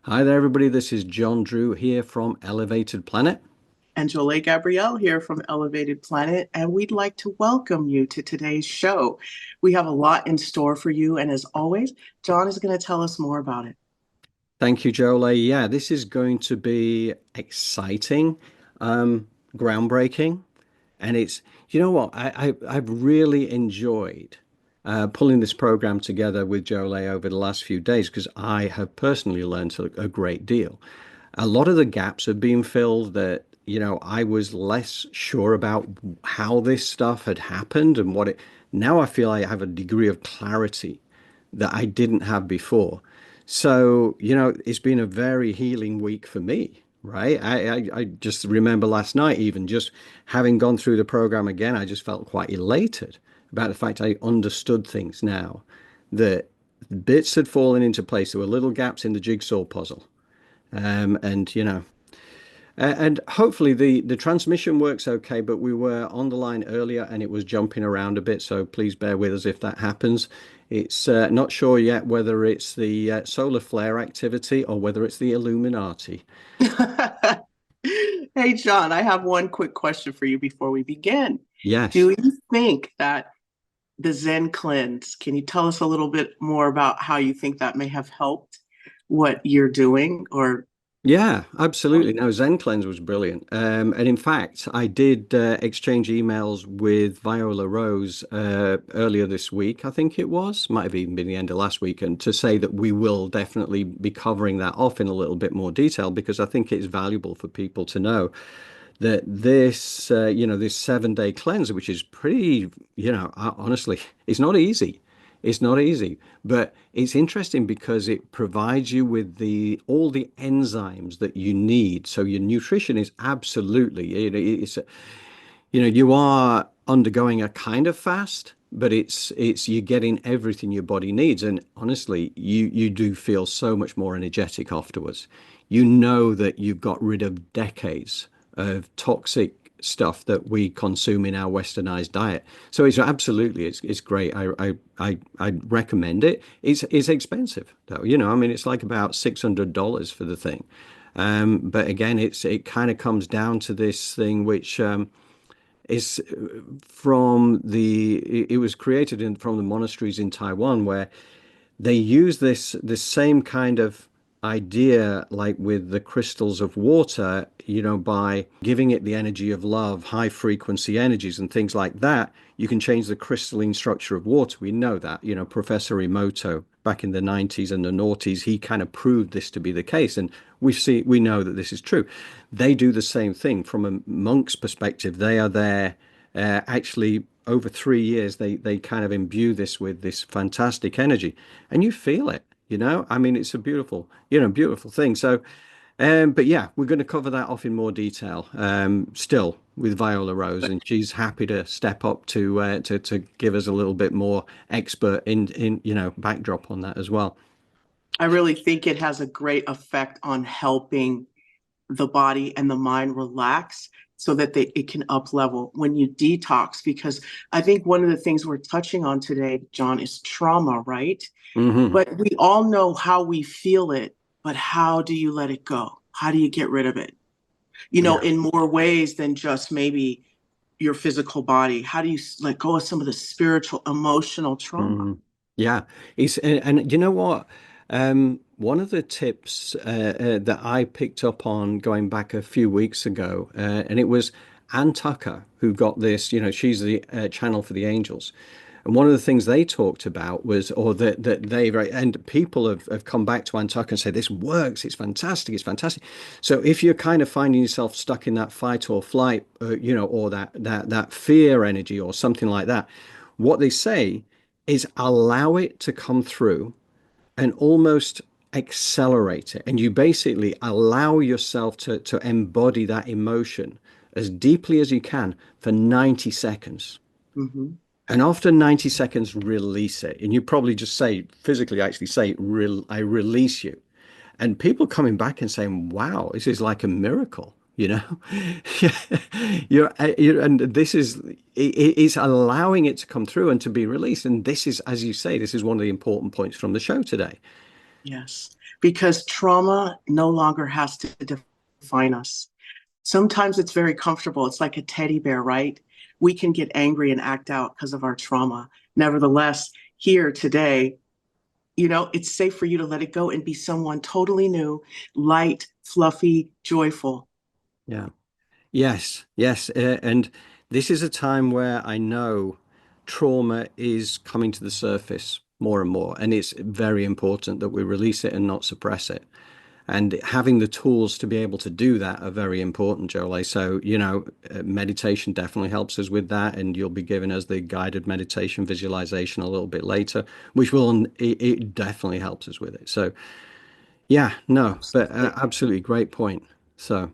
Hi there, everybody. This is John Drew here from Elevated Planet. Angela Gabrielle here from Elevated Planet, and we'd like to welcome you to today's show. We have a lot in store for you, and as always, John is going to tell us more about it. Thank you, Jolie. Yeah, this is going to be exciting, um, groundbreaking, and you know what? I've really enjoyed pulling this program together with Jolie over the last few days because I have personally learned a great deal. A lot of the gaps have been filled that, I was less sure about how this stuff had happened and what it. Now I feel I have a degree of clarity that I didn't have before. So, it's been a very healing week for me, right? I just remember last night, even just having gone through the program again, I just felt quite elated about the fact I understood things now, that bits had fallen into place. There were little gaps in the jigsaw puzzle. And hopefully the transmission works okay, but we were on the line earlier and it was jumping around a bit, so please bear with us if that happens. It's not sure yet whether it's the solar flare activity or whether it's the Illuminati. Hey, John, I have one quick question for you before we begin. Yes. Do you think that the Zen cleanse, can you tell us a little bit more about how you think that may have helped what you're doing? Or Yeah, absolutely. No, Zen Cleanse was brilliant. And in fact, I did exchange emails with Viola Rose earlier this week, I think it was, might have even been the end of last week, and to say that we will definitely be covering that off in a little bit more detail because I think it's valuable for people to know that this 7 day cleanse, which is pretty, honestly, it's not easy. It's not easy, but it's interesting because it provides you with the all the enzymes that you need. So your nutrition is absolutely, you are undergoing a kind of fast, but it's you're getting everything your body needs. And honestly, you do feel so much more energetic afterwards. You know that you've got rid of decades of toxic stuff that we consume in our westernized diet. So it's great. I recommend it. It's expensive though. I mean it's like about $600 for the thing. But again, it kind of comes down to this thing which is it was created from the monasteries in Taiwan where they use this same kind of idea like with the crystals of water, by giving it the energy of love, high frequency energies and things like that, you can change the crystalline structure of water. We know that, Professor Emoto back in the 90s and the noughties, he kind of proved this to be the case. And we know that this is true. They do the same thing from a monk's perspective. They are there actually over 3 years, they kind of imbue this with this fantastic energy, and you feel it. I mean, it's a beautiful, beautiful thing. So, but yeah, we're going to cover that off in more detail. Still with Viola Rose, and she's happy to step up to give us a little bit more expert in backdrop on that as well. I really think it has a great effect on helping the body and the mind relax so that it can up level when you detox. Because I think one of the things we're touching on today, John, is trauma, right? Hmm. But we all know how we feel it, but how do you let it go? How do you get rid of it? Yeah. In more ways than just maybe your physical body. How do you let go of some of the spiritual, emotional trauma? Mm. Yeah, and you know what? One of the tips that I picked up on going back a few weeks ago, and it was Ann Tucker who got this. She's the channel for the angels, and one of the things they talked about was, or that they and people have come back to Ann Tucker and say this works. It's fantastic. It's fantastic. So if you're kind of finding yourself stuck in that fight or flight, or that fear energy or something like that, what they say is allow it to come through and almost accelerate it. And you basically allow yourself to embody that emotion as deeply as you can for 90 seconds. Hmm. And after 90 seconds, release it. And you probably just say, physically actually say, I release you. And people coming back and saying, wow, this is like a miracle, you know? And this is, it's allowing it to come through and to be released. And this is, as you say, this is one of the important points from the show today. Yes, because trauma no longer has to define us. Sometimes it's very comfortable. It's like a teddy bear, right? We can get angry and act out because of our trauma. Nevertheless, here today, it's safe for you to let it go and be someone totally new, light, fluffy, joyful. Yeah. Yes, yes. And this is a time where I know trauma is coming to the surface more and more. And it's very important that we release it and not suppress it. And having the tools to be able to do that are very important, Jolie. So, meditation definitely helps us with that. And you'll be giving us the guided meditation visualization a little bit later, which it definitely helps us with it. So, yeah, no, but Absolutely. absolutely great point. So,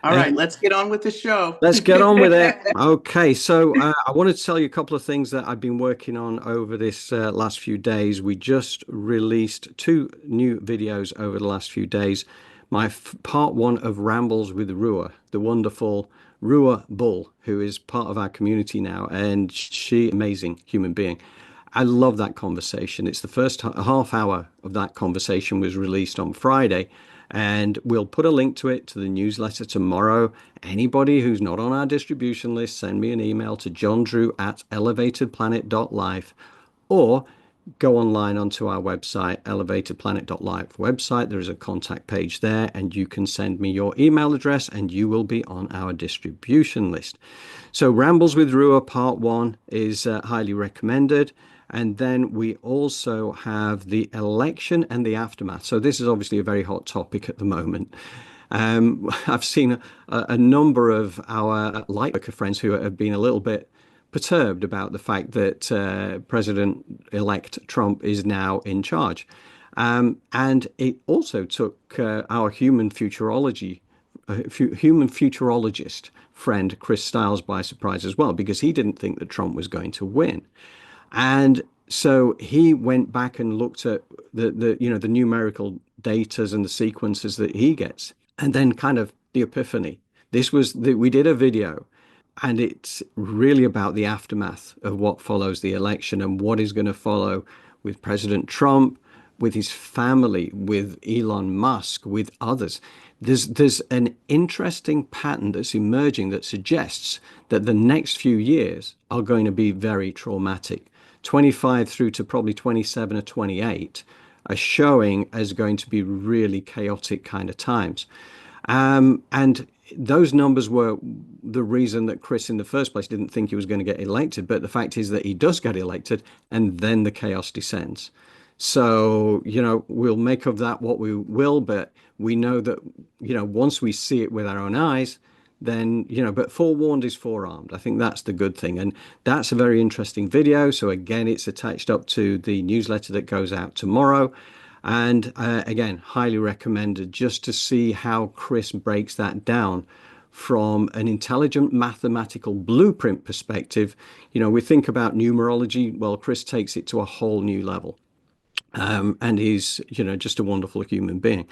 All right, um, let's get on with the show. let's get on with it. Okay, so I wanted to tell you a couple of things that I've been working on over this last few days. We just released two new videos over the last few days. My part one of Rambles with Rua, the wonderful Rua Bull, who is part of our community now, and she amazing human being. I love that conversation. It's the first half hour of that conversation was released on Friday, and we'll put a link to it to the newsletter tomorrow. Anybody who's not on our distribution list, send me an email to johndrew@elevatedplanet.life or go online onto our website, elevatedplanet.life website. There is a contact page there, and you can send me your email address, and you will be on our distribution list. So, Rambles with Rua Part 1 is highly recommended. And then we also have the election and the aftermath. So this is obviously a very hot topic at the moment. I've seen a number of our light worker friends who have been a little bit perturbed about the fact that President-elect Trump is now in charge. And it also took our human futurologist friend Chris Stiles by surprise as well, because he didn't think that Trump was going to win. And so he went back and looked at the numerical datas and the sequences that he gets, and then kind of the epiphany. We did a video, and it's really about the aftermath of what follows the election and what is going to follow with President Trump, with his family, with Elon Musk, with others. There's an interesting pattern that's emerging that suggests that the next few years are going to be very traumatic. 25 through to probably 27 or 28 are showing as going to be really chaotic kind of times. And those numbers were the reason that Chris in the first place didn't think he was going to get elected. But the fact is that he does get elected, and then the chaos descends. So, we'll make of that what we will, but we know that, once we see it with our own eyes, then, but forewarned is forearmed. I think that's the good thing. And that's a very interesting video. So again, it's attached up to the newsletter that goes out tomorrow. And again, highly recommended just to see how Chris breaks that down from an intelligent mathematical blueprint perspective. We think about numerology. Well, Chris takes it to a whole new level. And he's, just a wonderful human being.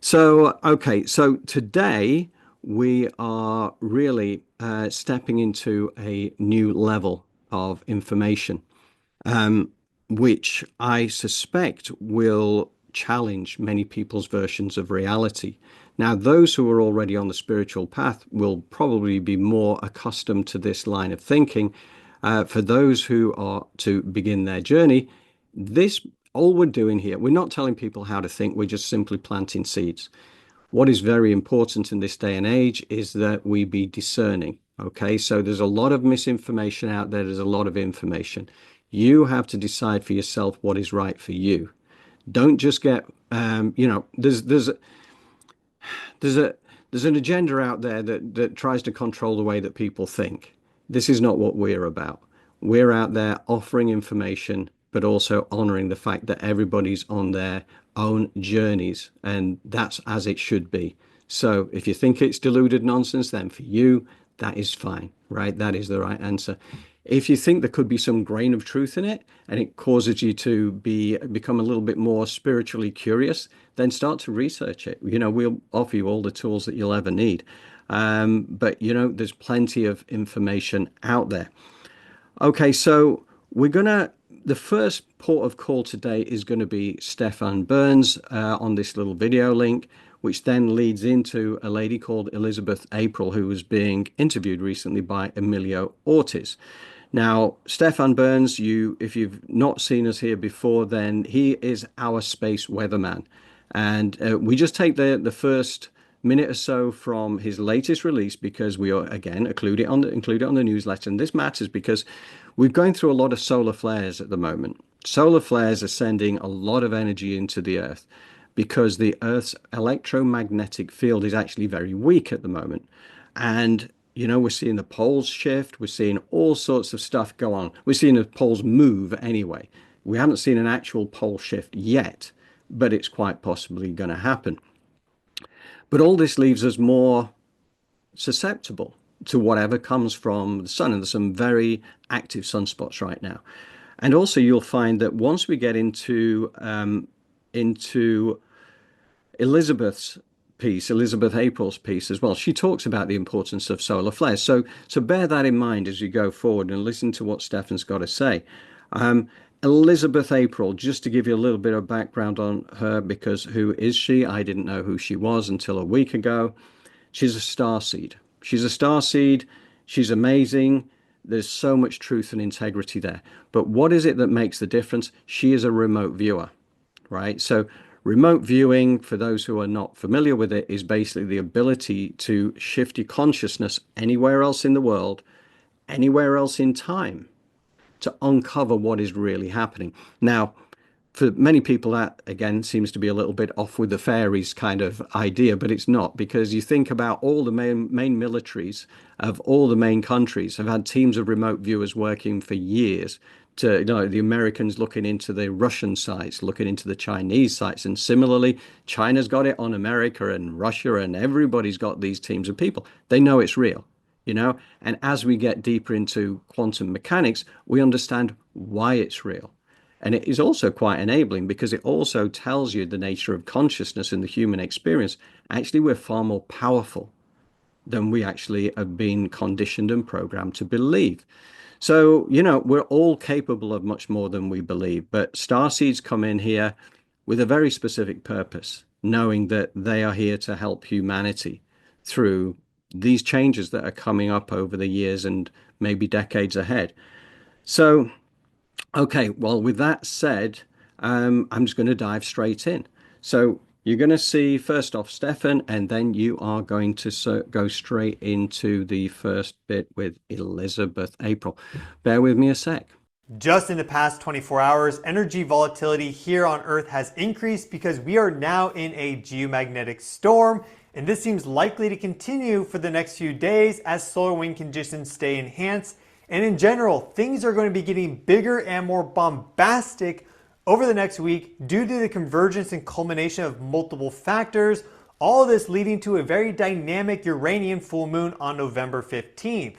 So, okay, so today we are really stepping into a new level of information, which I suspect will challenge many people's versions of reality. Now, those who are already on the spiritual path will probably be more accustomed to this line of thinking. For those who are to begin their journey, all we're doing here, we're not telling people how to think, we're just simply planting seeds. What is very important in this day and age is that we be discerning. Okay, so there's a lot of misinformation out there. There's a lot of information. You have to decide for yourself what is right for you. Don't just get, there's an agenda out there that tries to control the way that people think. This is not what we're about. We're out there offering information, but also honoring the fact that everybody's on their own journeys, and that's as it should be. So if you think it's deluded nonsense, then for you, that is fine, right? That is the right answer. If you think there could be some grain of truth in it and it causes you to become a little bit more spiritually curious, then start to research it. We'll offer you all the tools that you'll ever need. But there's plenty of information out there. Okay, so we're going to the first port of call today is going to be Stefan Burns on this little video link, which then leads into a lady called Elizabeth April, who was being interviewed recently by Emilio Ortiz. Now, Stefan Burns, if you've not seen us here before, then he is our space weatherman. And we just take the first minute or so from his latest release because we are, again, include it on the newsletter. And this matters because we're going through a lot of solar flares at the moment. Solar flares are sending a lot of energy into the Earth because the Earth's electromagnetic field is actually very weak at the moment. And we're seeing the poles shift. We're seeing all sorts of stuff go on. We're seeing the poles move anyway. We haven't seen an actual pole shift yet, but it's quite possibly going to happen. But all this leaves us more susceptible to whatever comes from the sun. And there's some very active sunspots right now. And also you'll find that once we get into Elizabeth April's piece as well, she talks about the importance of solar flares. So bear that in mind as you go forward and listen to what Stefan's got to say. Elizabeth April, just to give you a little bit of background on her, because who is she? I didn't know who she was until a week ago. She's a starseed. She's amazing. There's so much truth and integrity there. But what is it that makes the difference? She is a remote viewer, right? So remote viewing, for those who are not familiar with it, is basically the ability to shift your consciousness anywhere else in the world, anywhere else in time, to uncover what is really happening. Now, for many people, that again seems to be a little bit off with the fairies kind of idea, but it's not, because you think about all the main militaries of all the main countries have had teams of remote viewers working for years to, the Americans looking into the Russian sites, looking into the Chinese sites. And similarly, China's got it on America and Russia, and everybody's got these teams of people. They know it's real. And as we get deeper into quantum mechanics, we understand why it's real. And it is also quite enabling because it also tells you the nature of consciousness in the human experience. Actually, we're far more powerful than we actually have been conditioned and programmed to believe. So, we're all capable of much more than we believe. But starseeds come in here with a very specific purpose, knowing that they are here to help humanity through these changes that are coming up over the years and maybe decades ahead. So, okay, well, with that said, I'm just going to dive straight in. So you're going to see first off Stefan, and then you are going to go straight into the first bit with Elizabeth April. Bear with me a sec. Just in the past 24 hours, energy volatility here on Earth has increased because we are now in a geomagnetic storm. And this seems likely to continue for the next few days as solar wind conditions stay enhanced. And in general, things are going to be getting bigger and more bombastic over the next week due to the convergence and culmination of multiple factors. All of this leading to a very dynamic Uranian full moon on November 15th.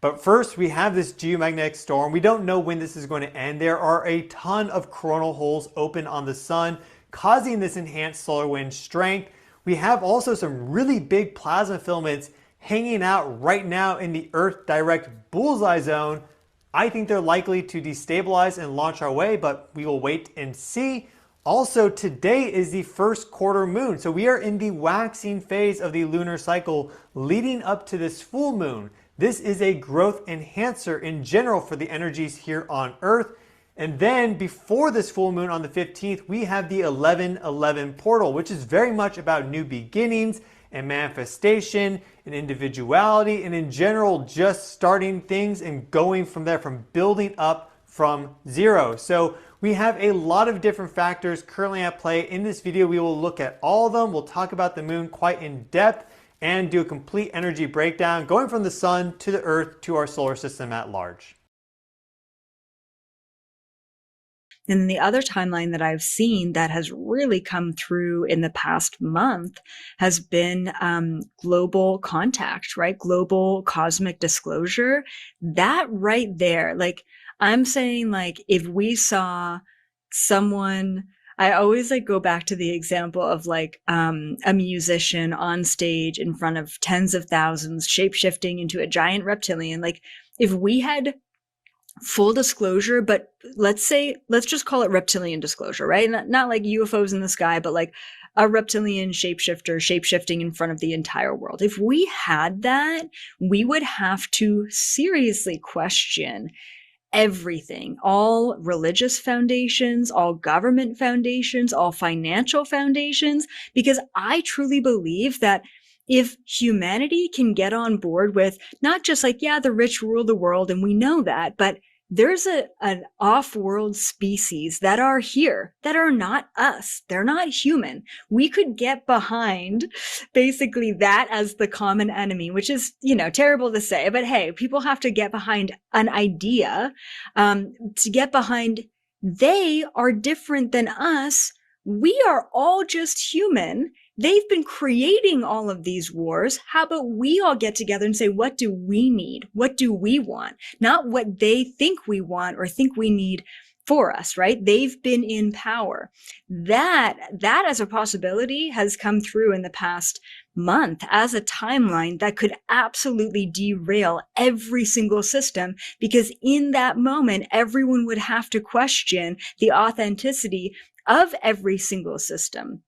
But first, we have this geomagnetic storm. We don't know when this is going to end. There are a ton of coronal holes open on the sun, causing this enhanced solar wind strength. We have also some really big plasma filaments hanging out right now in the Earth direct bullseye zone. I think they're likely to destabilize and launch our way, but we will wait and see. Also, today is the first quarter moon. So we are in the waxing phase of the lunar cycle leading up to this full moon. This is a growth enhancer in general for the energies here on Earth. And then before this full moon on the 15th, we have the 1111 portal, which is very much about new beginnings and manifestation and individuality, and in general, just starting things and going from there, from building up from zero. So we have a lot of different factors currently at play. In this video, we will look at all of them. We'll talk about the moon quite in depth and do a complete energy breakdown, going from the sun to the Earth to our solar system at large. And the other timeline that I've seen that has really come through in the past month has been global contact, right? Global cosmic disclosure. That right there, like I'm saying, like if we saw someone, I always like go back to the example of like a musician on stage in front of tens of thousands, shape-shifting into a giant reptilian. Like if we had full disclosure, but let's just call it reptilian disclosure, right? Not like UFOs in the sky, but like a reptilian shapeshifter shapeshifting in front of the entire world. If we had that, we would have to seriously question everything, all religious foundations, all government foundations, all financial foundations, because I truly believe that if humanity can get on board with not just like, yeah, the rich rule the world, and we know that, but there's an off-world species that are here, that are not us. They're not human. We could get behind basically that as the common enemy, which is, terrible to say, but hey, people have to get behind an idea, to get behind they are different than us. We are all just human. They've been creating all of these wars. How about we all get together and say, what do we need? What do we want? Not what they think we want or think we need for us, right? They've been in power. That as a possibility has come through in the past month as a timeline that could absolutely derail every single system, because in that moment, everyone would have to question the authenticity of every single system.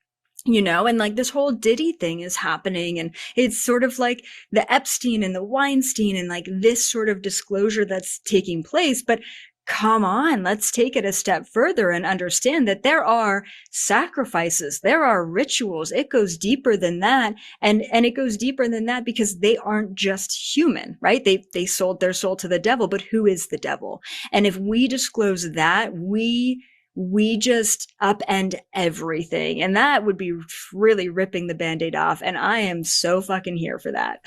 And like this whole Diddy thing is happening, and it's sort of like the Epstein and the Weinstein and like this sort of disclosure that's taking place. But come on, let's take it a step further and understand that there are sacrifices, there are rituals. It goes deeper than that. And it goes deeper than that because they aren't just human, right? They sold their soul to the devil, but who is the devil? And if we disclose that, we just upend everything. And that would be really ripping the Band-Aid off. And I am so fucking here for that.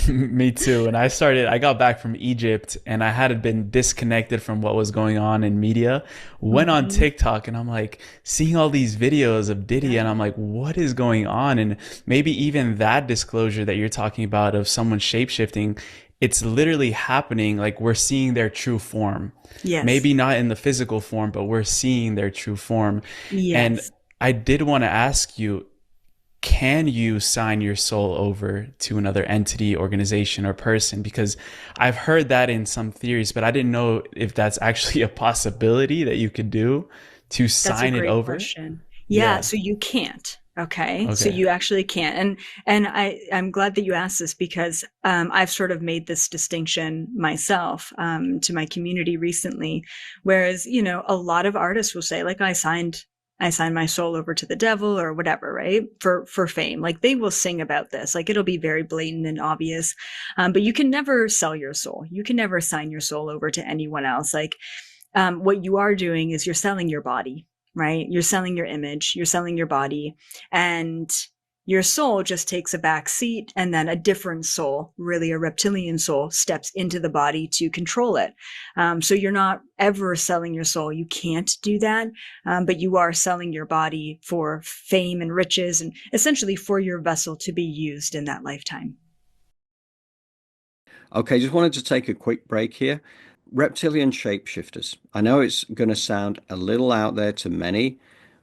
Me too. And I got back from Egypt and I had been disconnected from what was going on in media. Went on TikTok and I'm like seeing all these videos of Diddy and I'm like, what is going on? And maybe even that disclosure that you're talking about of someone shapeshifting, it's literally happening. Like we're seeing their true form. Yes. Maybe not in the physical form, but we're seeing their true form. Yes. And I did want to ask you, can you sign your soul over to another entity, organization, or person? Because I've heard that in some theories, but I didn't know if that's actually a possibility that you could do to sign it over. Question. Yeah, so you can't. Okay. So you actually can't. And I'm glad that you asked this because I've sort of made this distinction myself to my community recently. Whereas, a lot of artists will say, like, I signed my soul over to the devil or whatever, right? For fame. Like they will sing about this. Like it'll be very blatant and obvious. But you can never sell your soul. You can never sign your soul over to anyone else. Like what you are doing is you're selling your body. Right? You're selling your image, you're selling your body, and your soul just takes a back seat, and then a different soul, really a reptilian soul, steps into the body to control it. So you're not ever selling your soul. You can't do that, but you are selling your body for fame and riches, and essentially for your vessel to be used in that lifetime. Okay, just wanted to take a quick break here. Reptilian shapeshifters. I know it's going to sound a little out there to many,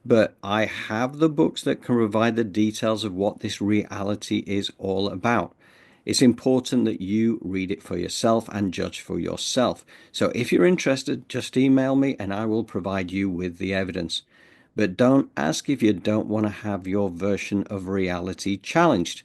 but I have the books that can provide the details of what this reality is all about. It's important that you read it for yourself and judge for yourself. So if you're interested, just email me and I will provide you with the evidence. But don't ask if you don't want to have your version of reality challenged.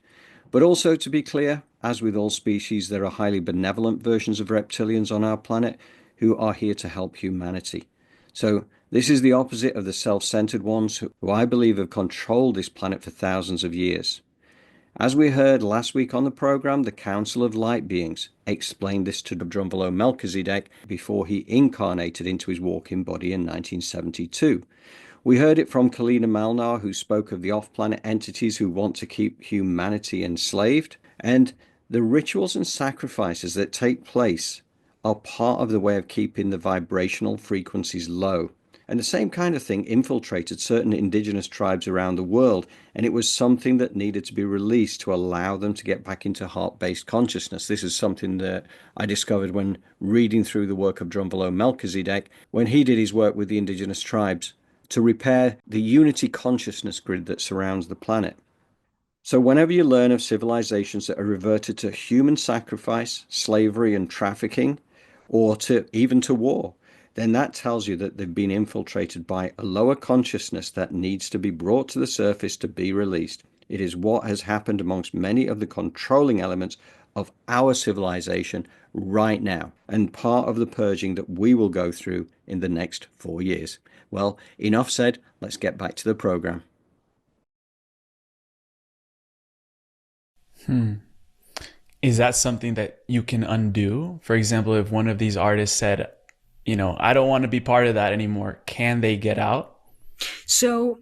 But also, to be clear, as with all species, there are highly benevolent versions of reptilians on our planet who are here to help humanity. So this is the opposite of the self-centered ones who I believe have controlled this planet for thousands of years. As we heard last week on the program, the Council of Light Beings explained this to Drunvalo Melchizedek before he incarnated into his walking body in 1972. We heard it from Kalina Malnar, who spoke of the off-planet entities who want to keep humanity enslaved. And the rituals and sacrifices that take place are part of the way of keeping the vibrational frequencies low. And the same kind of thing infiltrated certain indigenous tribes around the world, and it was something that needed to be released to allow them to get back into heart-based consciousness. This is something that I discovered when reading through the work of Drunvalo Melchizedek, when he did his work with the indigenous tribes to repair the unity consciousness grid that surrounds the planet. So whenever you learn of civilizations that are reverted to human sacrifice, slavery, and trafficking, or to even to war, then that tells you that they've been infiltrated by a lower consciousness that needs to be brought to the surface to be released. It is what has happened amongst many of the controlling elements of our civilization right now, and part of the purging that we will go through in the next 4 years. Well, enough said. Let's get back to the program. Is that something that you can undo? For example, if one of these artists said, I don't want to be part of that anymore, can they get out? So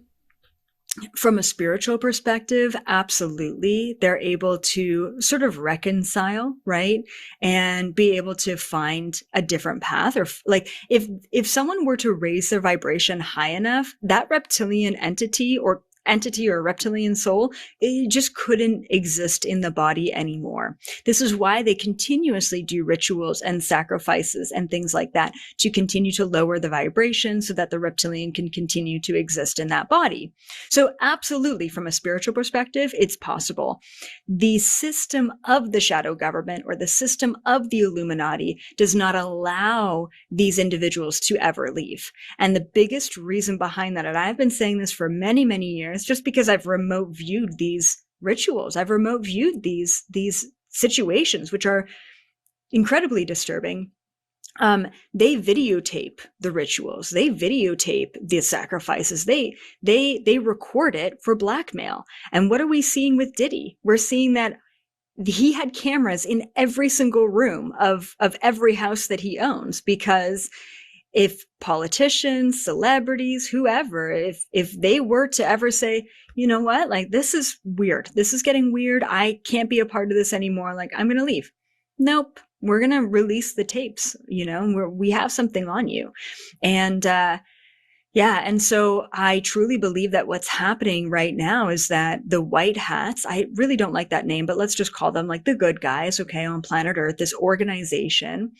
from a spiritual perspective, absolutely. They're able to sort of reconcile, right? And be able to find a different path. Or like if someone were to raise their vibration high enough, that reptilian entity or reptilian soul, it just couldn't exist in the body anymore. This is why they continuously do rituals and sacrifices and things like that to continue to lower the vibration so that the reptilian can continue to exist in that body. So absolutely, from a spiritual perspective, it's possible. The system of the shadow government or the system of the Illuminati does not allow these individuals to ever leave. And the biggest reason behind that, and I've been saying this for many, many years, just because I've remote viewed these rituals, I've remote viewed these situations, which are incredibly disturbing. They videotape the rituals. They videotape the sacrifices. They record it for blackmail. And what are we seeing with Diddy? We're seeing that he had cameras in every single room of every house that he owns, because if politicians, celebrities, whoever, if they were to ever say, you know what, like, this is weird, this is getting weird, I can't be a part of this anymore, like, I'm going to leave. Nope. We're going to release the tapes, we have something on you. And, and so I truly believe that what's happening right now is that the white hats, I really don't like that name, but let's just call them like the good guys, okay, on planet Earth, this organization,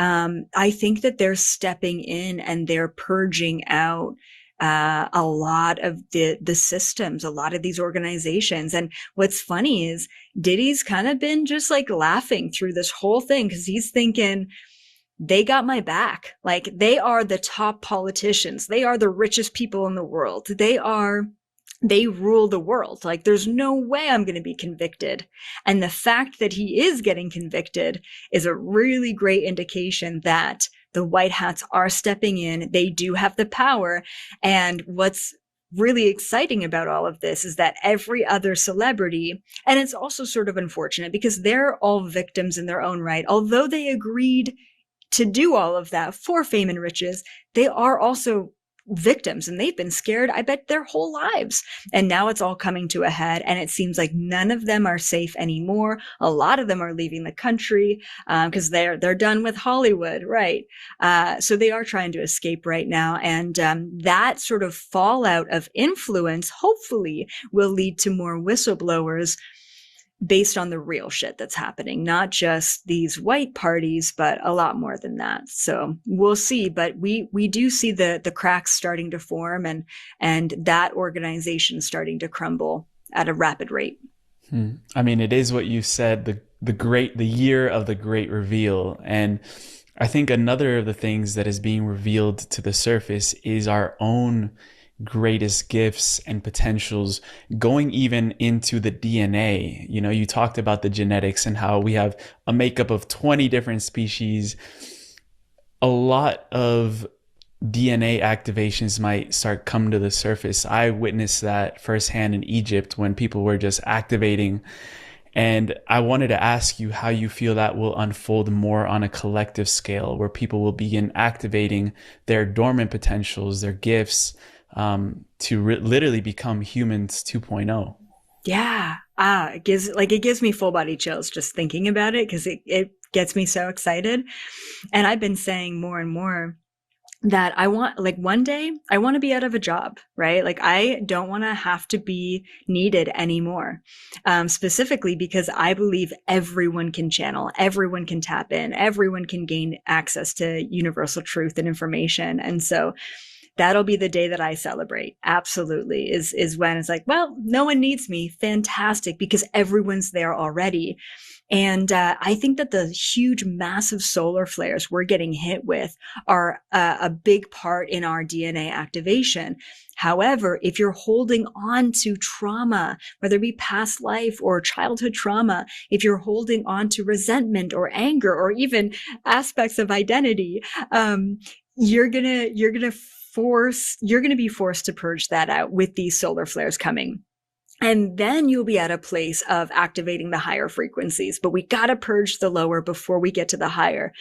I think that they're stepping in and they're purging out a lot of the systems, a lot of these organizations. And what's funny is Diddy's kind of been just like laughing through this whole thing, because he's thinking, they got my back. Like, they are the top politicians. They are the richest people in the world. They rule the world. Like, there's no way I'm going to be convicted. And the fact that he is getting convicted is a really great indication that the white hats are stepping in. They do have the power. And what's really exciting about all of this is that every other celebrity, and it's also sort of unfortunate because they're all victims in their own right. Although they agreed to do all of that for fame and riches, they are also victims, and they've been scared, I bet, their whole lives. And now it's all coming to a head, and it seems like none of them are safe anymore. A lot of them are leaving the country because they're done with Hollywood, right? So they are trying to escape right now, and that sort of fallout of influence hopefully will lead to more whistleblowers based on the real shit that's happening, not just these white parties, but a lot more than that. So we'll see, but we do see the cracks starting to form, and that organization starting to crumble at a rapid rate. I mean, it is what you said, the year of the great reveal. And I think another of the things that is being revealed to the surface is our own greatest gifts and potentials, going even into the DNA. You talked about the genetics and how we have a makeup of 20 different species. A lot of DNA activations might start coming to the surface. I witnessed that firsthand in Egypt when people were just activating. And I wanted to ask you how you feel that will unfold more on a collective scale, where people will begin activating their dormant potentials, their gifts, to literally become humans 2.0. Yeah. It gives me full body chills just thinking about it, because it gets me so excited. And I've been saying more and more that I want, like, one day I want to be out of a job, right? Like, I don't want to have to be needed anymore. Specifically because I believe everyone can channel, everyone can tap in, everyone can gain access to universal truth and information. And so that'll be the day that I celebrate. Absolutely. Is when it's like, well, no one needs me. Fantastic. Because everyone's there already. And I think that the huge, massive solar flares we're getting hit with are a big part in our DNA activation. However, if you're holding on to trauma, whether it be past life or childhood trauma, if you're holding on to resentment or anger or even aspects of identity, you're gonna be forced to purge that out with these solar flares coming. And then you'll be at a place of activating the higher frequencies. But we got to purge the lower before we get to the higher.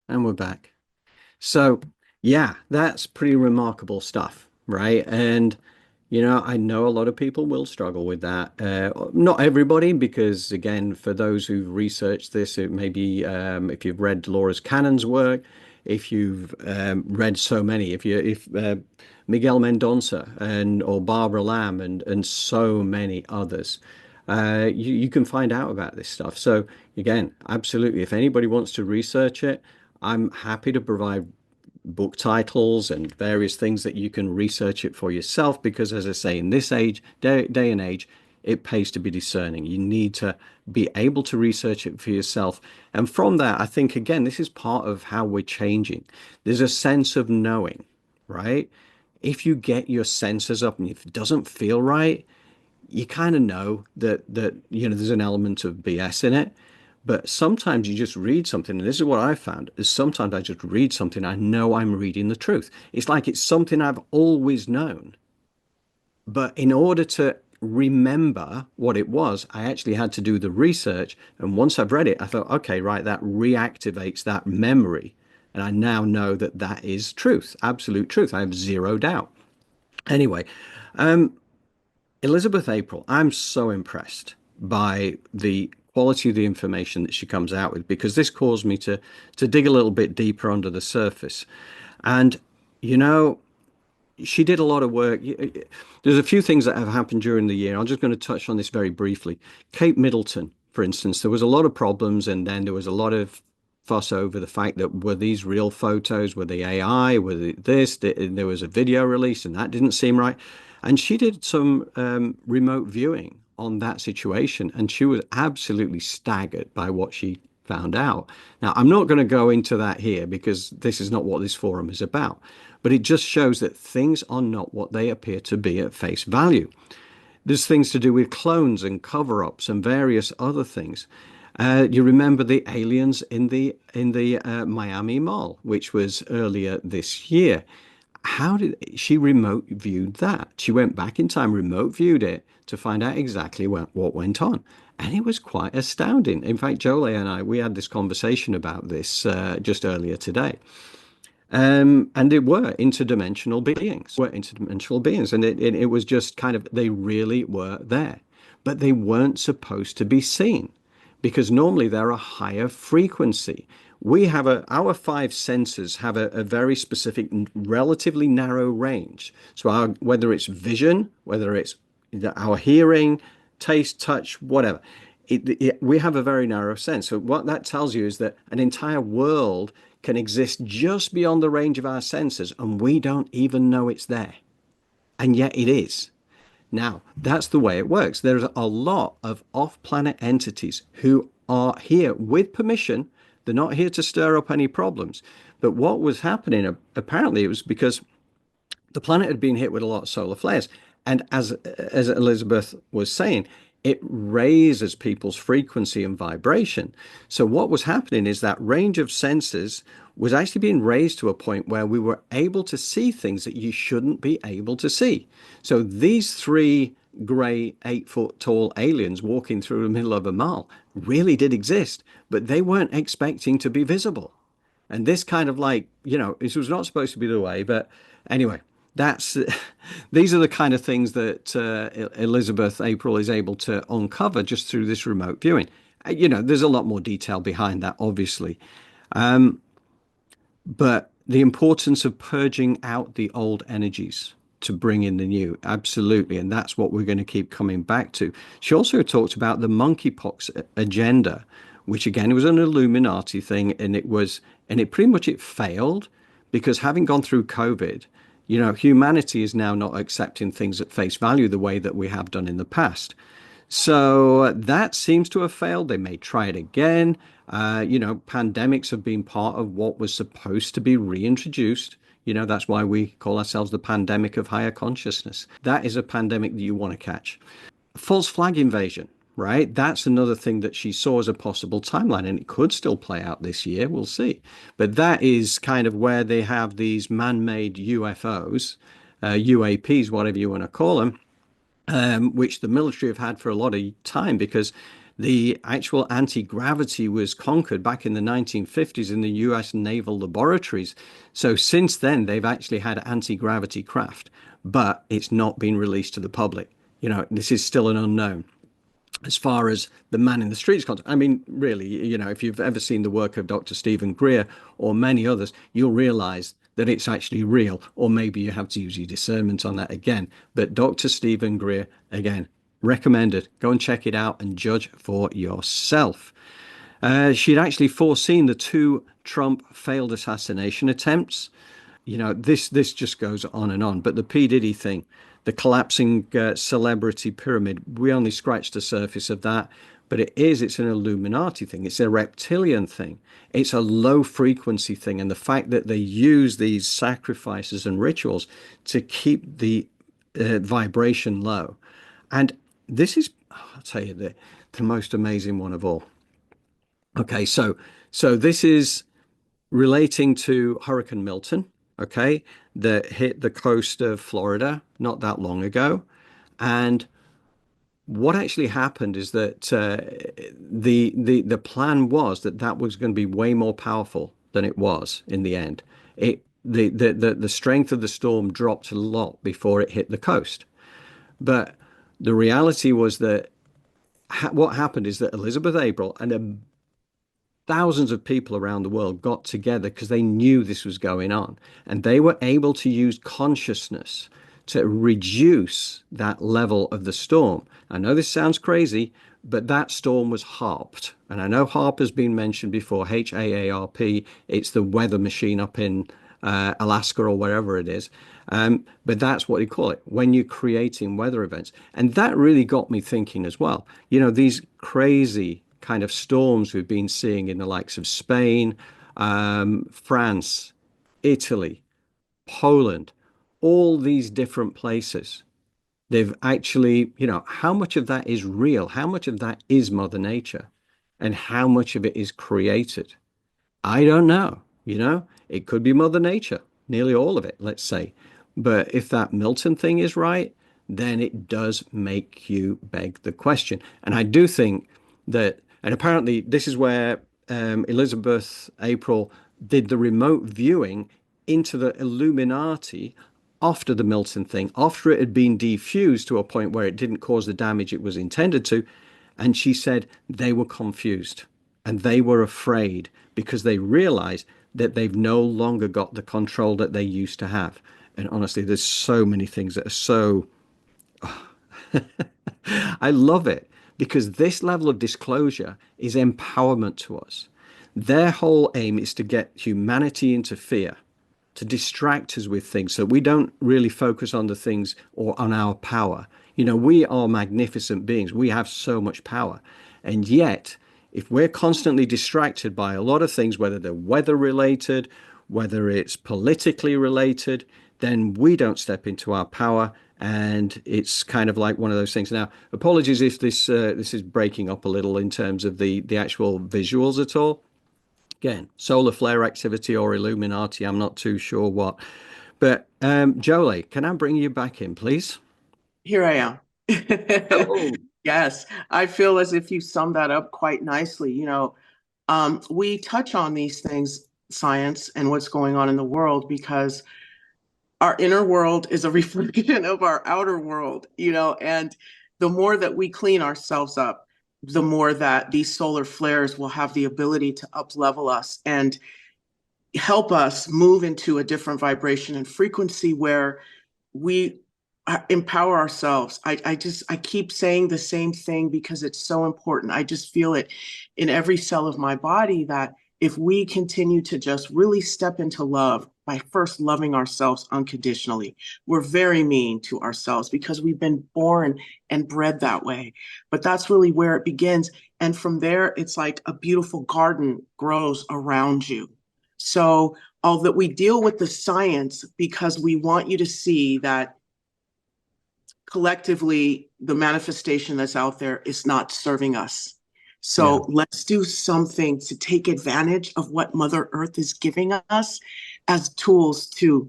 And we're back. So, yeah, that's pretty remarkable stuff, right? And, I know a lot of people will struggle with that. Not everybody, because, again, for those who've researched this, it may be if you've read Dolores Cannon's work, if you've read so many, if Miguel Mendonça or Barbara Lamb and so many others, you can find out about this stuff. So again, absolutely, if anybody wants to research it, I'm happy to provide book titles and various things that you can research it for yourself, because as I say, in this day and age, it pays to be discerning. You need to be able to research it for yourself. And from that, I think, again, this is part of how we're changing. There's a sense of knowing, right? If you get your senses up and if it doesn't feel right, you kind of know that there's an element of BS in it. But sometimes you just read something, and this is what I found, is sometimes I just read something, I know I'm reading the truth. It's like it's something I've always known. But in order to remember what it was, I actually had to do the research. And once I've read it, I thought, okay, right, that reactivates that memory. And I now know that that is truth, absolute truth. I have zero doubt. Anyway, Elizabeth April, I'm so impressed by the quality of the information that she comes out with, because this caused me to dig a little bit deeper under the surface. And, she did a lot of work. There's a few things that have happened during the year. I'm just going to touch on this very briefly. Cape Middleton, for instance, there was a lot of problems, and then there was a lot of fuss over the fact that were these real photos, were they AI, were they this, there was a video release and that didn't seem right. And she did some remote viewing on that situation, and she was absolutely staggered by what she found out. Now, I'm not going to go into that here because this is not what this forum is about, but it just shows that things are not what they appear to be at face value. There's things to do with clones and cover-ups and various other things. You remember the aliens in the Miami Mall, which was earlier this year. How did she remote viewed that? She went back in time, remote viewed it to find out exactly what went on. And it was quite astounding. In fact, Jolie and I, we had this conversation about this just earlier today. And it were interdimensional beings. And it was just kind of, they really were there. But they weren't supposed to be seen, because normally they're a higher frequency. We have our five senses have a very specific, relatively narrow range. So whether it's vision, whether it's our hearing, taste, touch, whatever, we have a very narrow sense. So what that tells you is that an entire world can exist just beyond the range of our senses, and we don't even know it's there. And yet it is. Now, that's the way it works. There's a lot of off-planet entities who are here with permission. They're not here to stir up any problems. But what was happening, apparently, it was because the planet had been hit with a lot of solar flares. And as Elizabeth was saying, it raises people's frequency and vibration. So what was happening is that range of senses was actually being raised to a point where we were able to see things that you shouldn't be able to see. So these three gray 8-foot tall aliens walking through the middle of a mall really did exist, but they weren't expecting to be visible. And this kind of this was not supposed to be the way, but anyway, these are the kind of things that Elizabeth April is able to uncover just through this remote viewing. There's a lot more detail behind that, obviously. But the importance of purging out the old energies to bring in the new, absolutely. And that's what we're going to keep coming back to. She also talked about the monkeypox agenda, which again was an Illuminati thing, and it was And it failed because having gone through COVID, humanity is now not accepting things at face value the way that we have done in the past. So that seems to have failed. They may try it again. Pandemics have been part of what was supposed to be reintroduced. That's why we call ourselves the pandemic of higher consciousness. That is a pandemic that you want to catch. False flag invasion, right? That's another thing that she saw as a possible timeline, and it could still play out this year. We'll see. But that is kind of where they have these man-made UFOs, UAPs, whatever you want to call them, which the military have had for a lot of time because the actual anti-gravity was conquered back in the 1950s in the US naval laboratories. So since then, they've actually had anti-gravity craft, but it's not been released to the public. This is still an unknown. As far as the man in the streets concept, I mean, really, if you've ever seen the work of Dr. Stephen Greer or many others, you'll realize that it's actually real, or maybe you have to use your discernment on that again. But Dr. Stephen Greer, again, recommended. Go and check it out and judge for yourself. She'd actually foreseen the 2 Trump failed assassination attempts. This just goes on and on. But the P. Diddy thing, the collapsing celebrity pyramid, we only scratched the surface of that. But it's an Illuminati thing. It's a reptilian thing. It's a low frequency thing. And the fact that they use these sacrifices and rituals to keep the vibration low. And this is, I'll tell you, the most amazing one of all. Okay, so this is relating to Hurricane Milton, okay, that hit the coast of Florida not that long ago. And what actually happened is that the plan was that was going to be way more powerful than it was in the end. The strength of the storm dropped a lot before it hit the coast. But the reality was that what happened is that Elizabeth April and thousands of people around the world got together because they knew this was going on. And they were able to use consciousness to reduce that level of the storm. I know this sounds crazy, but that storm was HAARP'd. And I know HAARP has been mentioned before, HAARP. It's the weather machine up in Alaska or wherever it is. But that's what you call it when you're creating weather events. And that really got me thinking as well. These crazy kind of storms we've been seeing in the likes of Spain, France, Italy, Poland, all these different places. They've actually, how much of that is real? How much of that is Mother Nature? And how much of it is created? I don't know. It could be Mother Nature, nearly all of it, let's say. But if that Milton thing is right, then it does make you beg the question. And I do think that, and apparently this is where Elizabeth April did the remote viewing into the Illuminati after the Milton thing, after it had been defused to a point where it didn't cause the damage it was intended to. And she said they were confused and they were afraid because they realized that they've no longer got the control that they used to have. And honestly, there's so many things that are so... I love it because this level of disclosure is empowerment to us. Their whole aim is to get humanity into fear, to distract us with things so we don't really focus on the things or on our power. We are magnificent beings. We have so much power. And yet, if we're constantly distracted by a lot of things, whether they're weather related, whether it's politically related, then we don't step into our power. And it's kind of like one of those things. Now, apologies if this is breaking up a little in terms of the actual visuals at all. Again, solar flare activity or Illuminati, I'm not too sure what. But Jolie, can I bring you back in, please? Here I am. Oh. Yes, I feel as if you summed that up quite nicely. We touch on these things, science and what's going on in the world, because our inner world is a reflection of our outer world, and the more that we clean ourselves up, the more that these solar flares will have the ability to up-level us and help us move into a different vibration and frequency where we empower ourselves. I keep saying the same thing because it's so important. I just feel it in every cell of my body that if we continue to just really step into love by first loving ourselves unconditionally. We're very mean to ourselves because we've been born and bred that way. But that's really where it begins. And from there, it's like a beautiful garden grows around you. So although we deal with the science because we want you to see that collectively, the manifestation that's out there is not serving us. So let's do something to take advantage of what Mother Earth is giving us as tools to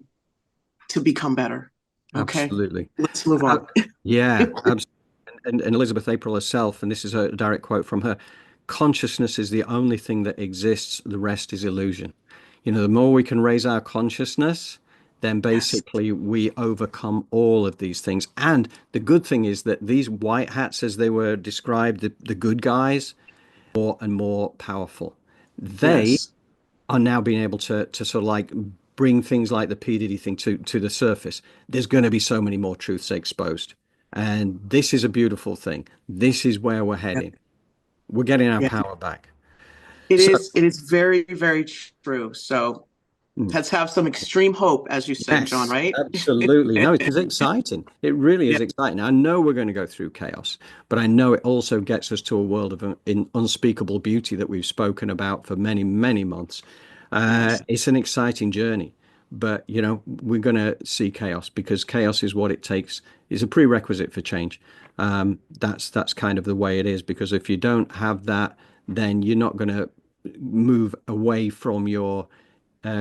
become better. Okay. Absolutely. Let's move on. Yeah, absolutely. And Elizabeth April herself, and this is a direct quote from her, consciousness is the only thing that exists, the rest is illusion. You know, the more we can raise our consciousness, then basically we overcome all of these things. And the good thing is that these white hats, as they were described, the good guys, more and more powerful. They are now being able to sort of like bring things like the P. Diddy thing to the surface. There's going to be so many more truths exposed. And this is a beautiful thing. This is where we're heading. We're getting our power back. It is very, very true. So let's have some extreme hope, as you said, John, right? Absolutely. No, it is exciting. It really is exciting. I know we're going to go through chaos, but I know it also gets us to a world of unspeakable beauty that we've spoken about for many, many months. It's an exciting journey, but you know, we're going to see chaos because chaos is what it takes, is a prerequisite for change. That's kind of the way it is, because if you don't have that, then you're not going to move away from your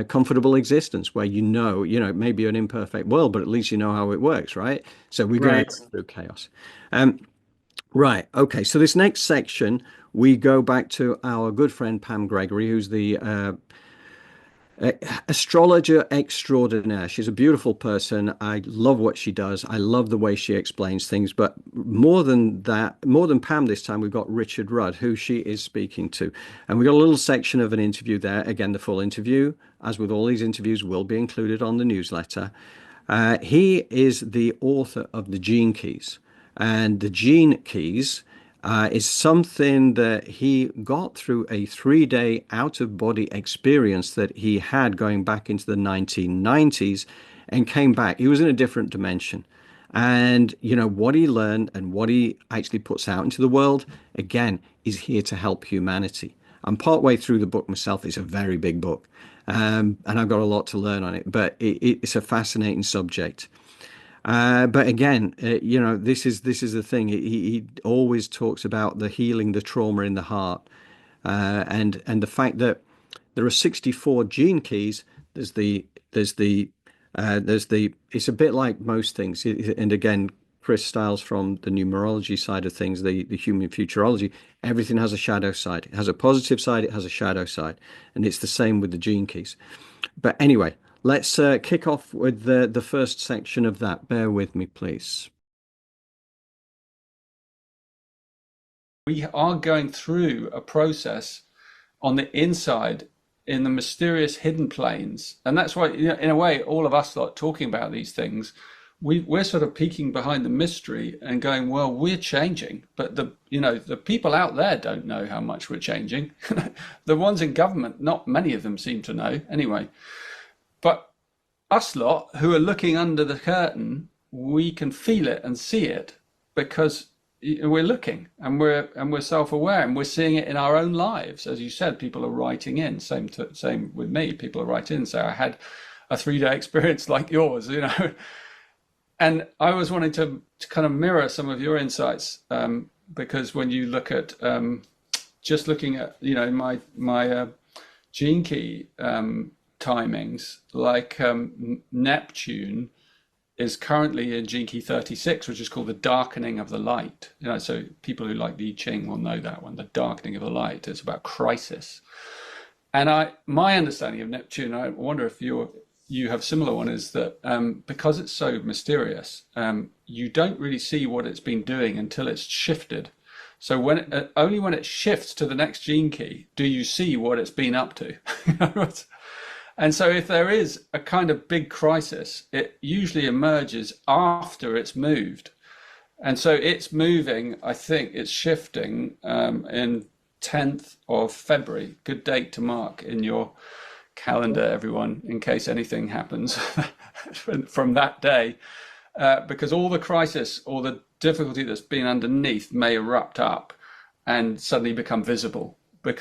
comfortable existence where you know, it may be an imperfect world, but at least you know how it works, right? So we're going to go through chaos. Right. Okay. So this next section, we go back to our good friend Pam Gregory, who's the astrologer extraordinaire. She's a beautiful person. I love what she does. I love the way she explains things. But more than that, more than Pam this time, we've got Richard Rudd, who she is speaking to. And we got a little section of an interview there. Again, the full interview, as with all these interviews, will be included on the newsletter. He is the author of the Gene Keys. And the Gene Keys is something that he got through a 3-day out-of-body experience that he had going back into the 1990s and came back. He was in a different dimension. And, what he learned and what he actually puts out into the world, again, is here to help humanity. I'm partway through the book myself. It's a very big book. And I've got a lot to learn on it, but it's a fascinating subject. But again, this is the thing. He always talks about the healing, the trauma in the heart, and the fact that there are 64 gene keys. There's the it's a bit like most things. And again, Chris Stiles from the numerology side of things, the human futurology, everything has a shadow side. It has a positive side, it has a shadow side. And it's the same with the gene keys. But anyway, let's kick off with the first section of that. Bear with me, please. We are going through a process on the inside in the mysterious hidden planes. And that's why, in a way, all of us like talking about these things, we're sort of peeking behind the mystery and going, well, we're changing. But the people out there don't know how much we're changing. The ones in government, not many of them seem to know anyway. But us lot who are looking under the curtain, we can feel it and see it because we're looking and we're self-aware and we're seeing it in our own lives. As you said, people are writing in. Same with me. People are writing in and say, I had a 3-day experience like yours, And I was wanting to kind of mirror some of your insights because when you look at just looking at my gene key timings, like Neptune is currently in gene key 36, which is called the darkening of the light. So people who like the I Ching will know that one. The darkening of the light is about crisis. And my understanding of Neptune, I wonder if you have similar one, is that because it's so mysterious, you don't really see what it's been doing until it's shifted. So only when it shifts to the next gene key do you see what it's been up to. And so if there is a kind of big crisis, it usually emerges after it's moved. And so it's moving, I think it's shifting in 10th of February. Good date to mark in your calendar, everyone, in case anything happens from that day, because all the crisis or the difficulty that's been underneath may erupt up and suddenly become visible. But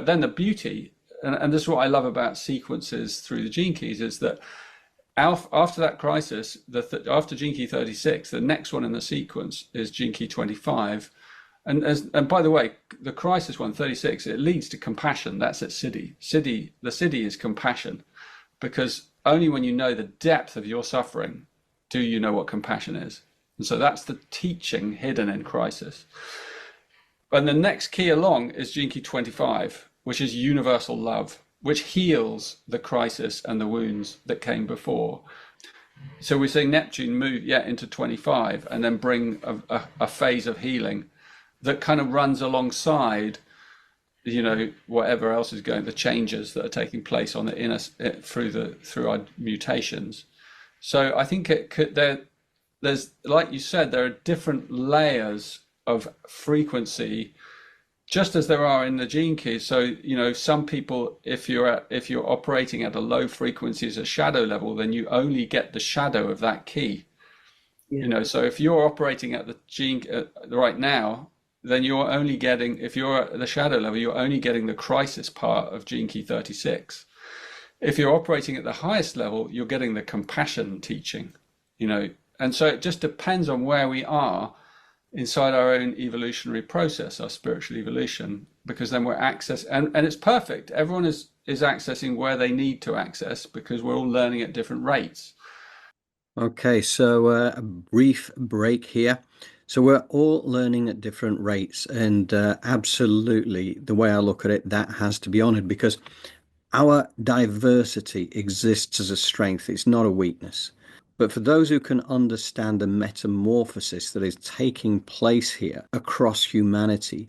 then the beauty, and this is what I love about sequences through the gene keys, is that after that crisis, after gene key 36, the next one in the sequence is gene key 25. And by the way, the crisis one, 36, it leads to compassion. That's at Siddhi. The Siddhi is compassion, because only when you know the depth of your suffering do you know what compassion is. And so that's the teaching hidden in crisis. And the next key along is gene key 25, which is universal love, which heals the crisis and the wounds that came before. So we're seeing Neptune move into 25 and then bring a phase of healing that kind of runs alongside, whatever else is going, the changes that are taking place on the inner through our mutations. So I think there's, like you said, there are different layers of frequency, just as there are in the gene keys. So some people, if you're operating at a low frequency as a shadow level, then you only get the shadow of that key. Yeah. So if you're operating at the gene right now, then you're only getting, if you're at the shadow level, you're only getting the crisis part of gene key 36. If you're operating at the highest level, you're getting the compassion teaching, and so it just depends on where we are inside our own evolutionary process, our spiritual evolution, because then we're and it's perfect. Everyone is accessing where they need to access, because we're all learning at different rates. Okay, so a brief break here. So we're all learning at different rates, and absolutely, the way I look at it, that has to be honored, because our diversity exists as a strength. It's not a weakness. But for those who can understand the metamorphosis that is taking place here across humanity,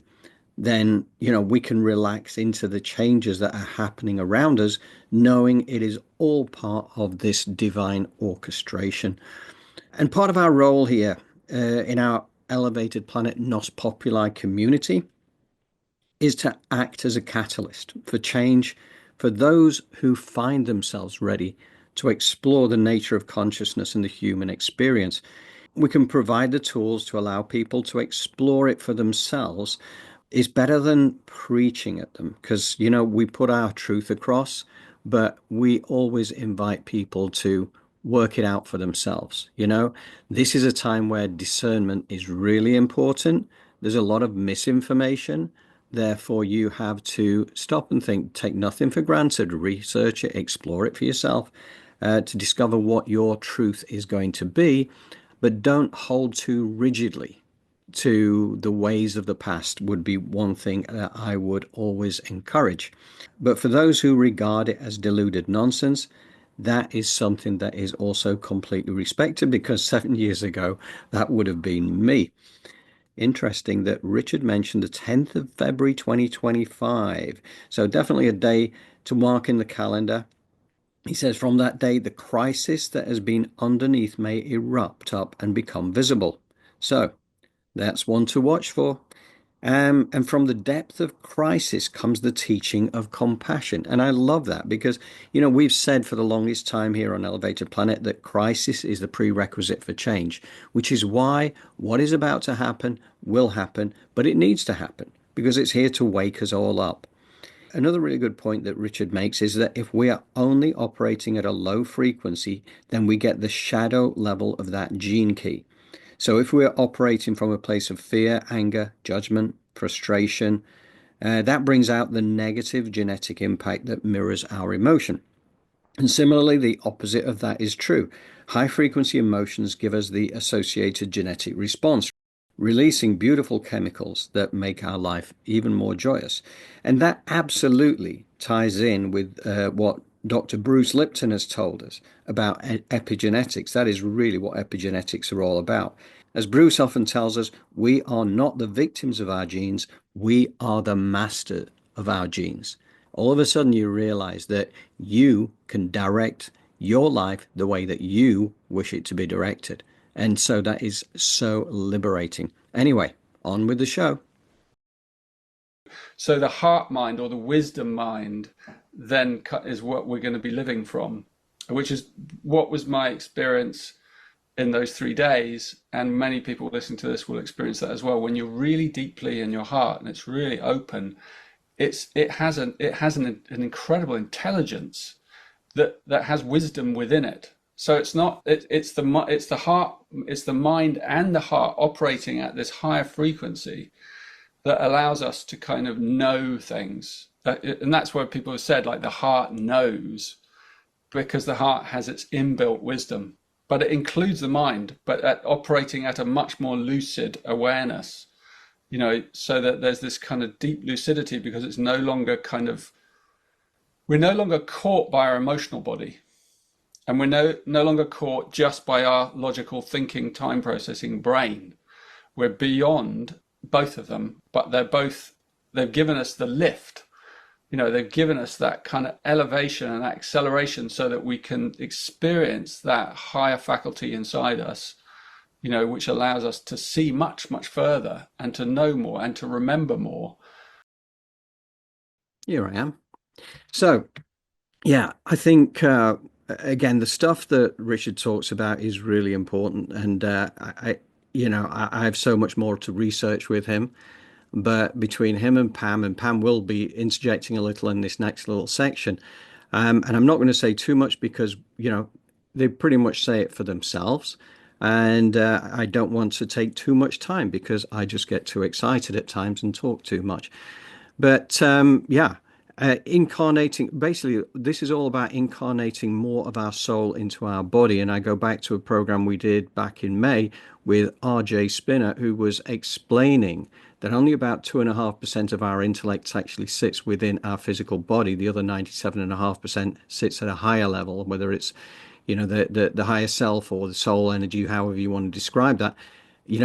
then, we can relax into the changes that are happening around us, knowing it is all part of this divine orchestration. And part of our role here in our elevated planet Nos Populi community is to act as a catalyst for change for those who find themselves ready to explore the nature of consciousness and the human experience. We can provide the tools to allow people to explore it for themselves. Is better than preaching at them, because, we put our truth across, but we always invite people to work it out for themselves. This is a time where discernment is really important. There's a lot of misinformation. Therefore, you have to stop and think, take nothing for granted, research it, explore it for yourself, to discover what your truth is going to be, but don't hold too rigidly to the ways of the past would be one thing that I would always encourage. But for those who regard it as deluded nonsense, that is something that is also completely respected, because 7 years ago, that would have been me. Interesting that Richard mentioned the 10th of February 2025. So definitely a day to mark in the calendar. He says, from that day, the crisis that has been underneath may erupt up and become visible. So that's one to watch for. And from the depth of crisis comes the teaching of compassion. And I love that, because, we've said for the longest time here on Elevated Planet that crisis is the prerequisite for change, which is why what is about to happen will happen, but it needs to happen, because it's here to wake us all up. Another really good point that Richard makes is that if we are only operating at a low frequency, then we get the shadow level of that gene key. So if we're operating from a place of fear, anger, judgment, frustration, that brings out the negative genetic impact that mirrors our emotion. And similarly, the opposite of that is true. High frequency emotions give us the associated genetic response, releasing beautiful chemicals that make our life even more joyous. And that absolutely ties in with what Dr. Bruce Lipton has told us about epigenetics. That is really what epigenetics are all about. As Bruce often tells us, we are not the victims of our genes, we are the master of our genes. All of a sudden you realize that you can direct your life the way that you wish it to be directed. And so that is so liberating. Anyway, on with the show. So the heart mind, or the wisdom mind, then is what we're going to be living from, which is what was my experience in those 3 days. And many people listening to this will experience that as well. When you're really deeply in your heart and it's really open, it has an incredible intelligence that has wisdom within it. So it's the heart, it's the mind and the heart operating at this higher frequency that allows us to kind of know things. And that's where people have said, like, the heart knows, because the heart has its inbuilt wisdom, but it includes the mind, but operating at a much more lucid awareness, so that there's this kind of deep lucidity, because it's no longer we're no longer caught by our emotional body. And we're no longer caught just by our logical thinking, time processing brain. We're beyond both of them, but they've given us the lift. They've given us that kind of elevation and acceleration so that we can experience that higher faculty inside us, which allows us to see much, much further and to know more and to remember more. Here I am. So, yeah, I think, again, the stuff that Richard talks about is really important. And I have so much more to research with him. But between him and Pam will be interjecting a little in this next little section. And I'm not going to say too much because, they pretty much say it for themselves. And I don't want to take too much time because I just get too excited at times and talk too much. But incarnating, basically, this is all about incarnating more of our soul into our body. And I go back to a program we did back in May with RJ Spinner, who was explaining that only about 2.5% of our intellect actually sits within our physical body. The other 97.5% sits at a higher level, whether it's, the higher self or the soul energy, however you want to describe that.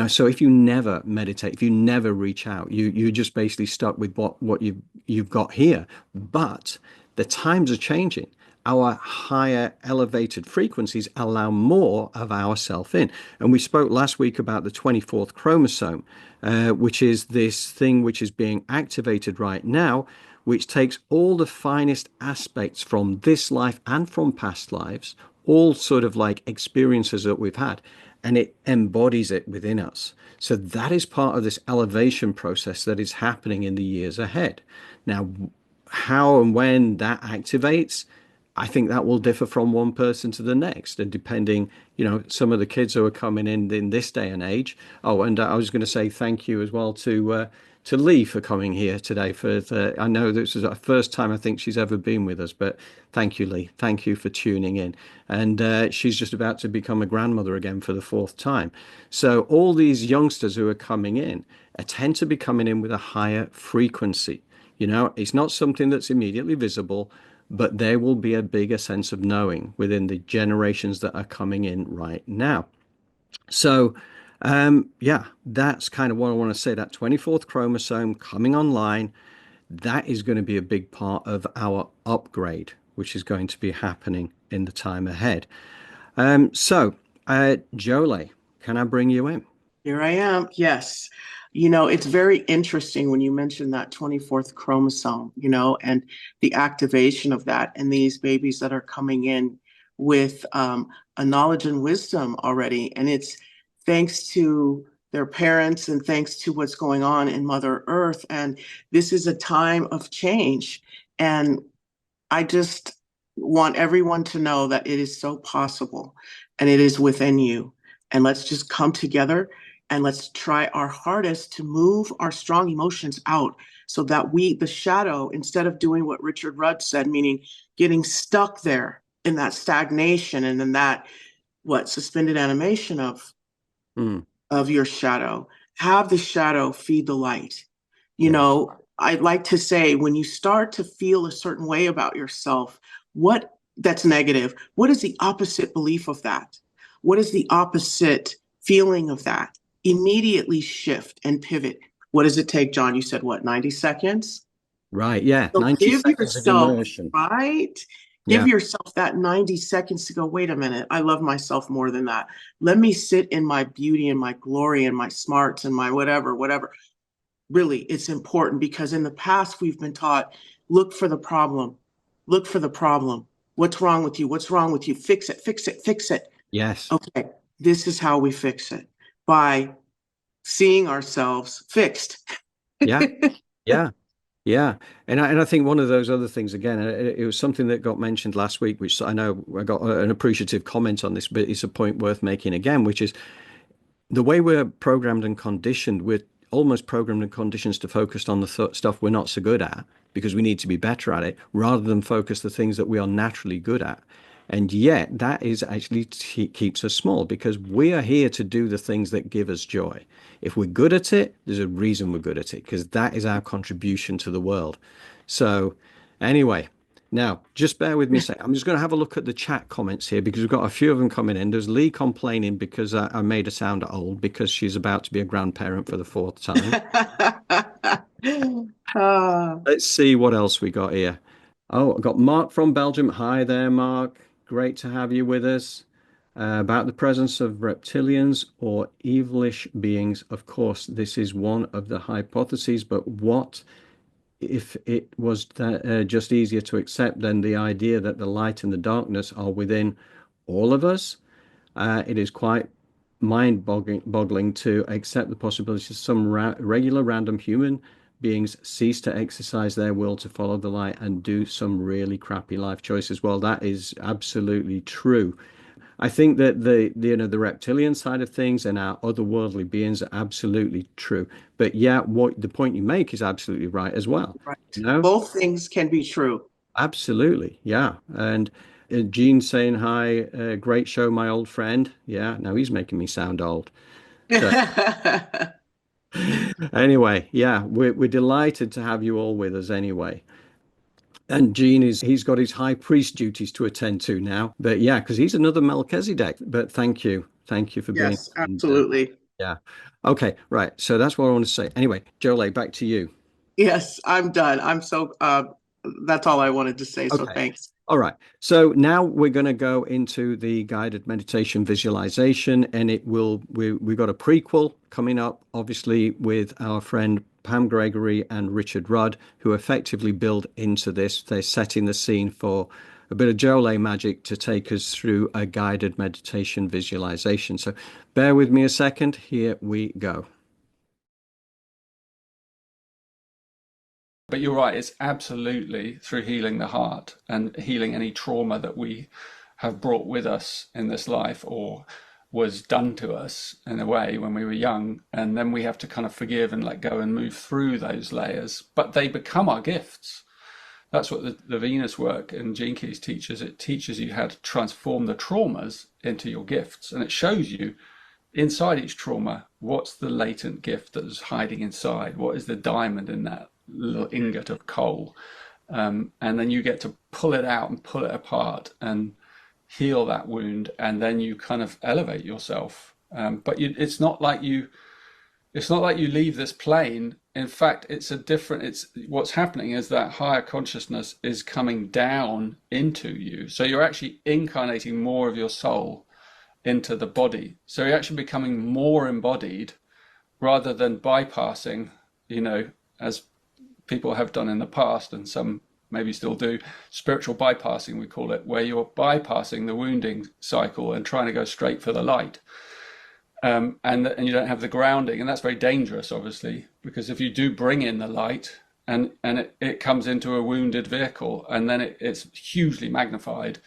So if you never meditate, if you never reach out, you're just basically stuck with what you've got here. But the times are changing. Our higher elevated frequencies allow more of ourself in. And we spoke last week about the 24th chromosome, which is this thing which is being activated right now, which takes all the finest aspects from this life and from past lives, all sort of like experiences that we've had, and it embodies it within us. So that is part of this elevation process that is happening in the years ahead. Now, how and when that activates, I think that will differ from one person to the next, and depending, some of the kids who are coming in this day and age. Oh, and I was going to say thank you as well to Lee for coming here today. I know this is the first time I think she's ever been with us, but thank you, Lee. Thank you for tuning in. And she's just about to become a grandmother again for the 4th time. So all these youngsters who are coming in tend to be coming in with a higher frequency. It's not something that's immediately visible, but there will be a bigger sense of knowing within the generations that are coming in right now. So, that's kind of what I want to say. That 24th chromosome coming online, that is going to be a big part of our upgrade, which is going to be happening in the time ahead. Jolie, can I bring you in? Here I am. Yes. It's very interesting when you mention that 24th chromosome, and the activation of that, and these babies that are coming in with a knowledge and wisdom already. And it's thanks to their parents and thanks to what's going on in Mother Earth. And this is a time of change. And I just want everyone to know that it is so possible and it is within you. And let's just come together and let's try our hardest to move our strong emotions out so that the shadow, instead of doing what Richard Rudd said, meaning getting stuck there in that stagnation and in that, suspended animation of your shadow, have the shadow feed the light. I'd like to say, when you start to feel a certain way about yourself, that's negative, what is the opposite belief of that? What is the opposite feeling of that? Immediately shift and pivot. What does it take, John? You said 90 seconds? Right, yeah. So 90 give seconds yourself, of immersion. right? Give yourself that 90 seconds to go, wait a minute, I love myself more than that. Let me sit in my beauty and my glory and my smarts and my whatever. Really, it's important because in the past we've been taught, look for the problem. Look for the problem. What's wrong with you? What's wrong with you? Fix it, fix it, fix it. Yes. Okay, this is how we fix it, by seeing ourselves fixed. Yeah. Yeah. Yeah. And I think one of those other things, again, it was something that got mentioned last week, which I know I got an appreciative comment on this, but it's a point worth making again, which is the way we're programmed and conditioned. We're almost programmed and conditioned to focus on the stuff we're not so good at because we need to be better at it, rather than focus the things that we are naturally good at. And yet that is actually keeps us small, because we are here to do the things that give us joy. If we're good at it, there's a reason we're good at it, because that is our contribution to the world. So anyway, now just bear with me a second. I'm just going to have a look at the chat comments here, because we've got a few of them coming in. There's Lee complaining because I made her sound old because she's about to be a grandparent for the 4th time. Let's see what else we got here. Oh, I got Mark from Belgium. Hi there, Mark. Great to have you with us. About the presence of reptilians or evilish beings. Of course, this is one of the hypotheses, but what if it was just easier to accept than the idea that the light and the darkness are within all of us? It is quite mind-boggling to accept the possibility of some regular random human beings cease to exercise their will to follow the light and do some really crappy life choices. Well, that is absolutely true. I think that the reptilian side of things and our otherworldly beings are absolutely true. But yeah, what the point you make is absolutely right as well. Right. You know? Both things can be true. Absolutely, yeah. And Gene saying hi, great show, my old friend. Yeah, now he's making me sound old. So, anyway, yeah, we're delighted to have you all with us anyway. And Gene he's got his high priest duties to attend to now. But yeah, because he's another Melchizedek. But thank you. Thank you for being. Yes, absolutely. Yeah. Okay, right. So that's what I want to say. Anyway, Jolie, back to you. Yes, I'm done. I'm so that's all I wanted to say. So Okay. thanks. All right. So now we're going to go into the guided meditation visualization, and we've got a prequel coming up, obviously, with our friend Pam Gregory and Richard Rudd, who effectively build into this. They're setting the scene for a bit of Jolie magic to take us through a guided meditation visualization. So bear with me a second. Here we go. But you're right, it's absolutely through healing the heart and healing any trauma that we have brought with us in this life or was done to us in a way when we were young. And then we have to kind of forgive and let go and move through those layers. But they become our gifts. That's what the Venus work and Gene Keys teaches. It teaches you how to transform the traumas into your gifts. And it shows you inside each trauma, what's the latent gift that is hiding inside? What is the diamond in that little ingot of coal? And then you get to pull it out and pull it apart and heal that wound, and then you kind of elevate yourself. But it's not like you leave this plane. In fact, it's what's happening is that higher consciousness is coming down into you. So you're actually incarnating more of your soul into the body. So you're actually becoming more embodied rather than bypassing, as people have done in the past, and some maybe still do, spiritual bypassing, we call it, where you're bypassing the wounding cycle and trying to go straight for the light. And you don't have the grounding, and that's very dangerous, obviously, because if you do bring in the light and it comes into a wounded vehicle, and then it's hugely magnified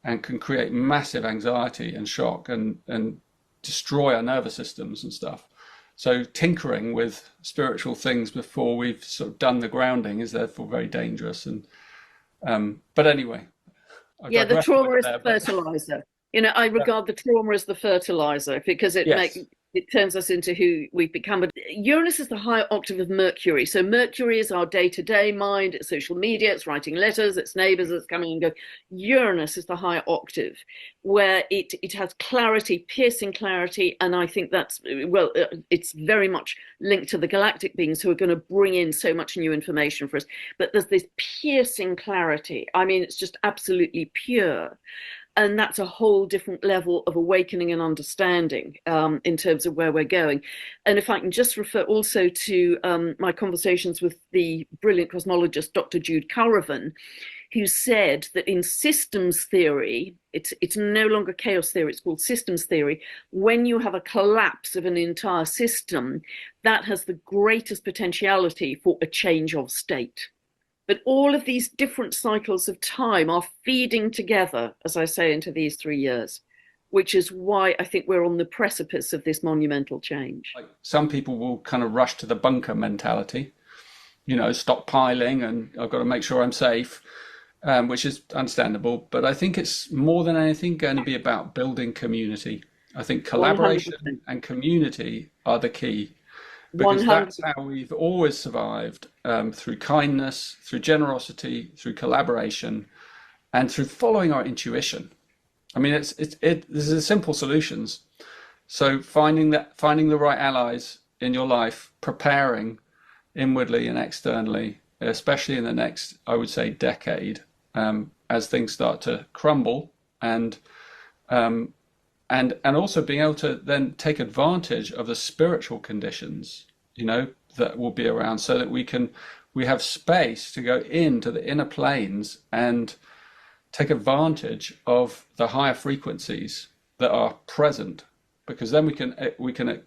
and can create massive anxiety and shock and destroy our nervous systems and stuff. So tinkering with spiritual things before we've sort of done the grounding is therefore very dangerous. And but anyway, yeah, the trauma is the fertilizer. I regard the trauma as the fertilizer because it turns us into who we've become. But Uranus is the higher octave of Mercury. So Mercury is our day-to-day mind, it's social media, it's writing letters, it's neighbors, it's coming and going. Uranus is the higher octave where it has clarity, piercing clarity. And I think it's very much linked to the galactic beings who are going to bring in so much new information for us. But there's this piercing clarity. I mean, it's just absolutely pure. And that's a whole different level of awakening and understanding in terms of where we're going. And if I can just refer also to my conversations with the brilliant cosmologist, Dr. Jude Currivan, who said that in systems theory, it's no longer chaos theory, it's called systems theory. When you have a collapse of an entire system, that has the greatest potentiality for a change of state. But all of these different cycles of time are feeding together, as I say, into these 3 years, which is why I think we're on the precipice of this monumental change. Like some people will kind of rush to the bunker mentality, stockpiling, and I've got to make sure I'm safe. Which is understandable, but I think it's more than anything going to be about building community. I think collaboration 100%. And community are the key, because 100%. That's how we've always survived, through kindness, through generosity, through collaboration, and through following our intuition. I mean, this is simple solutions. So finding the right allies in your life, preparing inwardly and externally, especially in the next, I would say, decade. As things start to crumble, and also being able to then take advantage of the spiritual conditions, that will be around, so that we have space to go into the inner planes and take advantage of the higher frequencies that are present, because then we can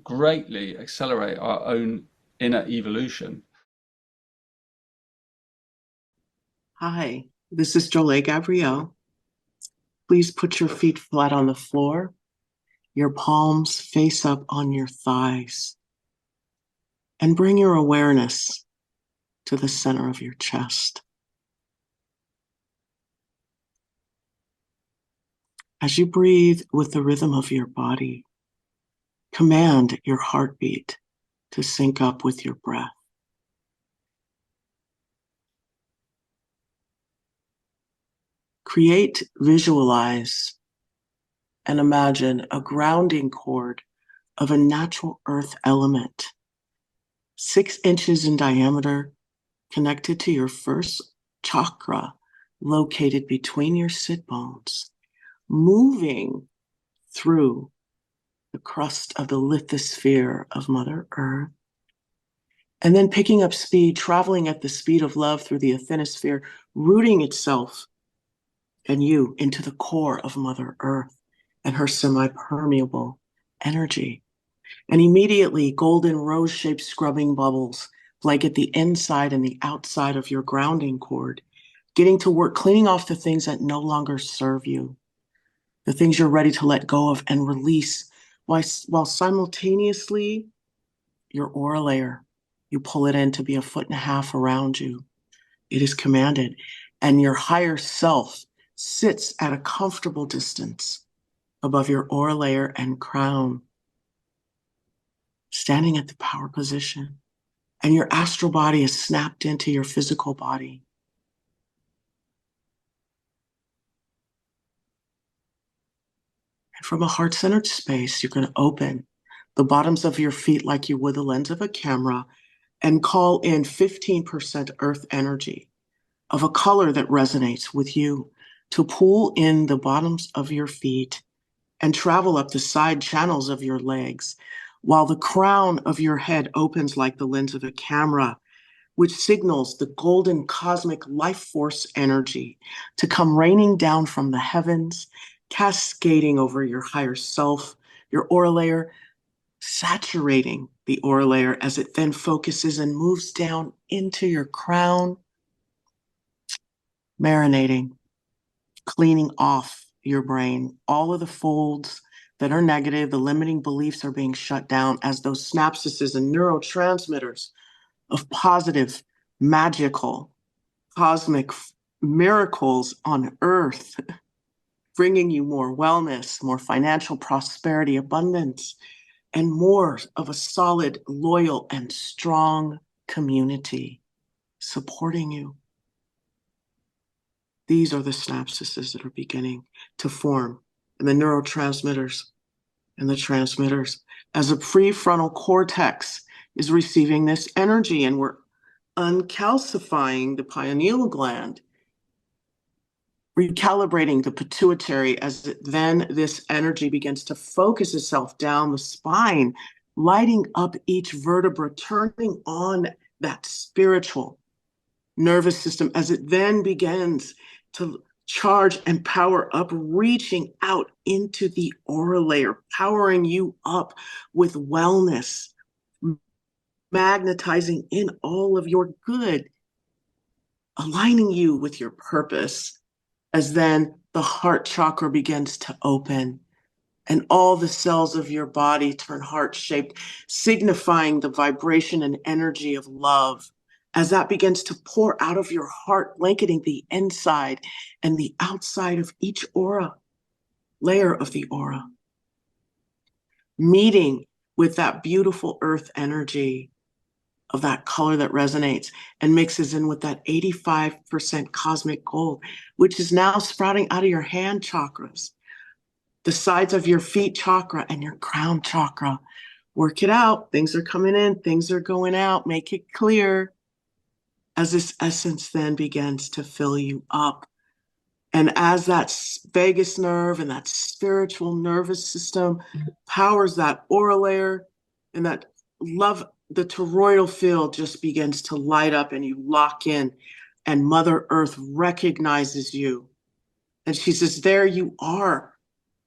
greatly accelerate our own inner evolution. Hi, this is Jolie Gabrielle. Please put your feet flat on the floor, your palms face up on your thighs, and bring your awareness to the center of your chest. As you breathe with the rhythm of your body, command your heartbeat to sync up with your breath. Create, visualize, and imagine a grounding cord of a natural earth element, 6 inches in diameter, connected to your first chakra, located between your sit bones, moving through the crust of the lithosphere of Mother Earth, and then picking up speed, traveling at the speed of love through the asthenosphere, rooting itself and you into the core of Mother Earth and her semi-permeable energy. And immediately golden rose-shaped scrubbing bubbles blanket the inside and the outside of your grounding cord, getting to work cleaning off the things that no longer serve you, the things you're ready to let go of and release, while simultaneously your aura layer, you pull it in to be 1.5 feet around you. It is commanded, and your higher self sits at a comfortable distance above your aura layer and crown, standing at the power position, and your astral body is snapped into your physical body. And from a heart-centered space, you're going to open the bottoms of your feet like you would the lens of a camera and call in 15% earth energy of a color that resonates with you to pull in the bottoms of your feet and travel up the side channels of your legs, while the crown of your head opens like the lens of a camera, which signals the golden cosmic life force energy to come raining down from the heavens, cascading over your higher self, your aura layer, saturating the aura layer as it then focuses and moves down into your crown, marinating, cleaning off your brain. All of the folds that are negative, the limiting beliefs are being shut down as those synapses and neurotransmitters of positive, magical, cosmic miracles on earth, bringing you more wellness, more financial prosperity, abundance, and more of a solid, loyal, and strong community supporting you. These are the synapses that are beginning to form, and the neurotransmitters and the transmitters, as the prefrontal cortex is receiving this energy, and we're uncalcifying the pineal gland, recalibrating the pituitary as then this energy begins to focus itself down the spine, lighting up each vertebra, turning on that spiritual nervous system as it then begins to charge and power up, reaching out into the aura layer, powering you up with wellness, magnetizing in all of your good, aligning you with your purpose, as then the heart chakra begins to open and all the cells of your body turn heart-shaped, signifying the vibration and energy of love as that begins to pour out of your heart, blanketing the inside and the outside of each aura, layer of the aura. Meeting with that beautiful earth energy of that color that resonates and mixes in with that 85% cosmic gold, which is now sprouting out of your hand chakras, the sides of your feet chakra and your crown chakra. Work it out. Things are coming in, things are going out. Make it clear as this essence then begins to fill you up. And as that vagus nerve and that spiritual nervous system powers that aura layer and that love, the toroidal field just begins to light up and you lock in and Mother Earth recognizes you. And she says, there you are,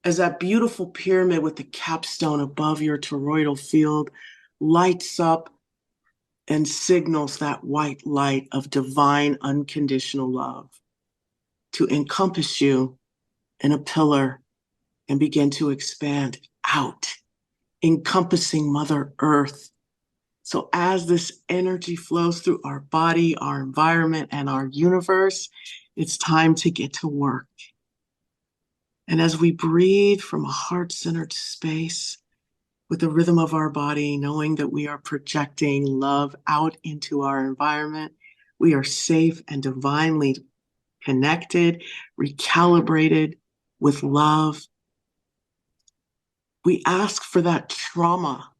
as that beautiful pyramid with the capstone above your toroidal field lights up and signals that white light of divine unconditional love to encompass you in a pillar and begin to expand out, encompassing Mother Earth. So as this energy flows through our body, our environment, and our universe, it's time to get to work. And as we breathe from a heart-centered space with the rhythm of our body, knowing that we are projecting love out into our environment, we are safe and divinely connected, recalibrated with love. We ask for that trauma